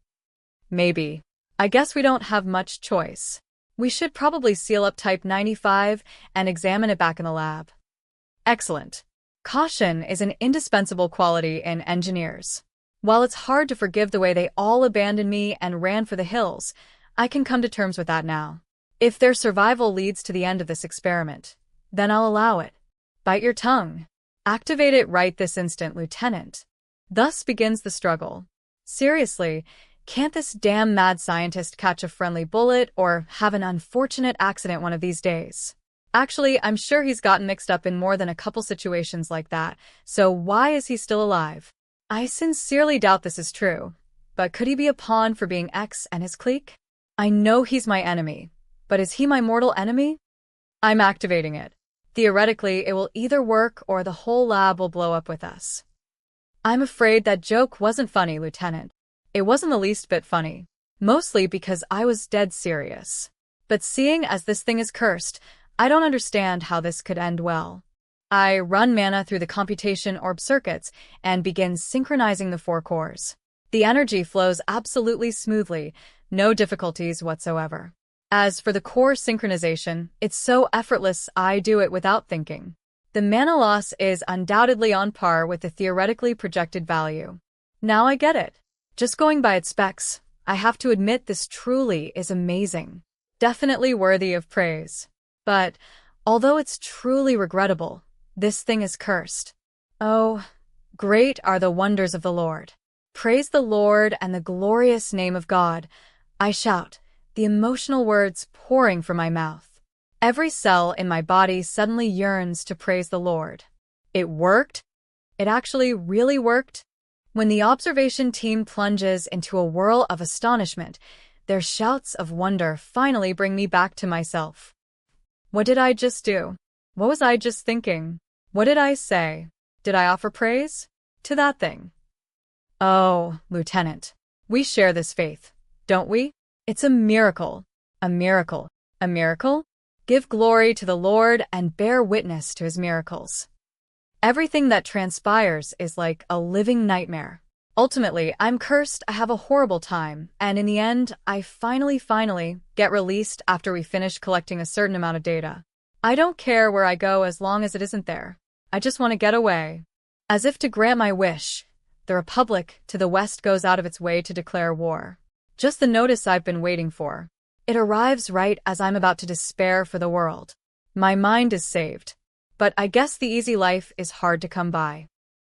Maybe. I guess we don't have much choice. We should probably seal up Type 95 and examine it back in the lab. Excellent. Caution is an indispensable quality in engineers. While it's hard to forgive the way they all abandoned me and ran for the hills, I can come to terms with that now. If their survival leads to the end of this experiment, then I'll allow it. Bite your tongue. Activate it right this instant, Lieutenant. Thus begins the struggle. Seriously, can't this damn mad scientist catch a friendly bullet or have an unfortunate accident one of these days? Actually, I'm sure he's gotten mixed up in more than a couple situations like that, so why is he still alive? I sincerely doubt this is true, but could he be a pawn for being X and his clique? I know he's my enemy, but is he my mortal enemy? I'm activating it. Theoretically, it will either work or the whole lab will blow up with us. I'm afraid that joke wasn't funny, Lieutenant. It wasn't the least bit funny. Mostly because I was dead serious. But seeing as this thing is cursed, I don't understand how this could end well. I run mana through the Computation Orb circuits and begin synchronizing the 4 cores. The energy flows absolutely smoothly, no difficulties whatsoever. As for the core synchronization, it's so effortless I do it without thinking. The mana loss is undoubtedly on par with the theoretically projected value. Now I get it. Just going by its specs, I have to admit this truly is amazing. Definitely worthy of praise. But, although it's truly regrettable, this thing is cursed. Oh, great are the wonders of the Lord. Praise the Lord and the glorious name of God, I shout, the emotional words pouring from my mouth. Every cell in my body suddenly yearns to praise the Lord. It worked? It actually really worked? When the observation team plunges into a whirl of astonishment, their shouts of wonder finally bring me back to myself. What did I just do? What was I just thinking? What did I say? Did I offer praise? To that thing? Oh, Lieutenant, we share this faith, don't we? It's a miracle. A miracle. A miracle? Give glory to the Lord and bear witness to his miracles. Everything that transpires is like a living nightmare. Ultimately, I'm cursed, I have a horrible time, and in the end, I finally get released after we finish collecting a certain amount of data. I don't care where I go as long as it isn't there. I just want to get away. As if to grant my wish, the Republic to the west goes out of its way to declare war. Just the notice I've been waiting for. It arrives right as I'm about to despair for the world. My mind is saved. But I guess the easy life is hard to come by.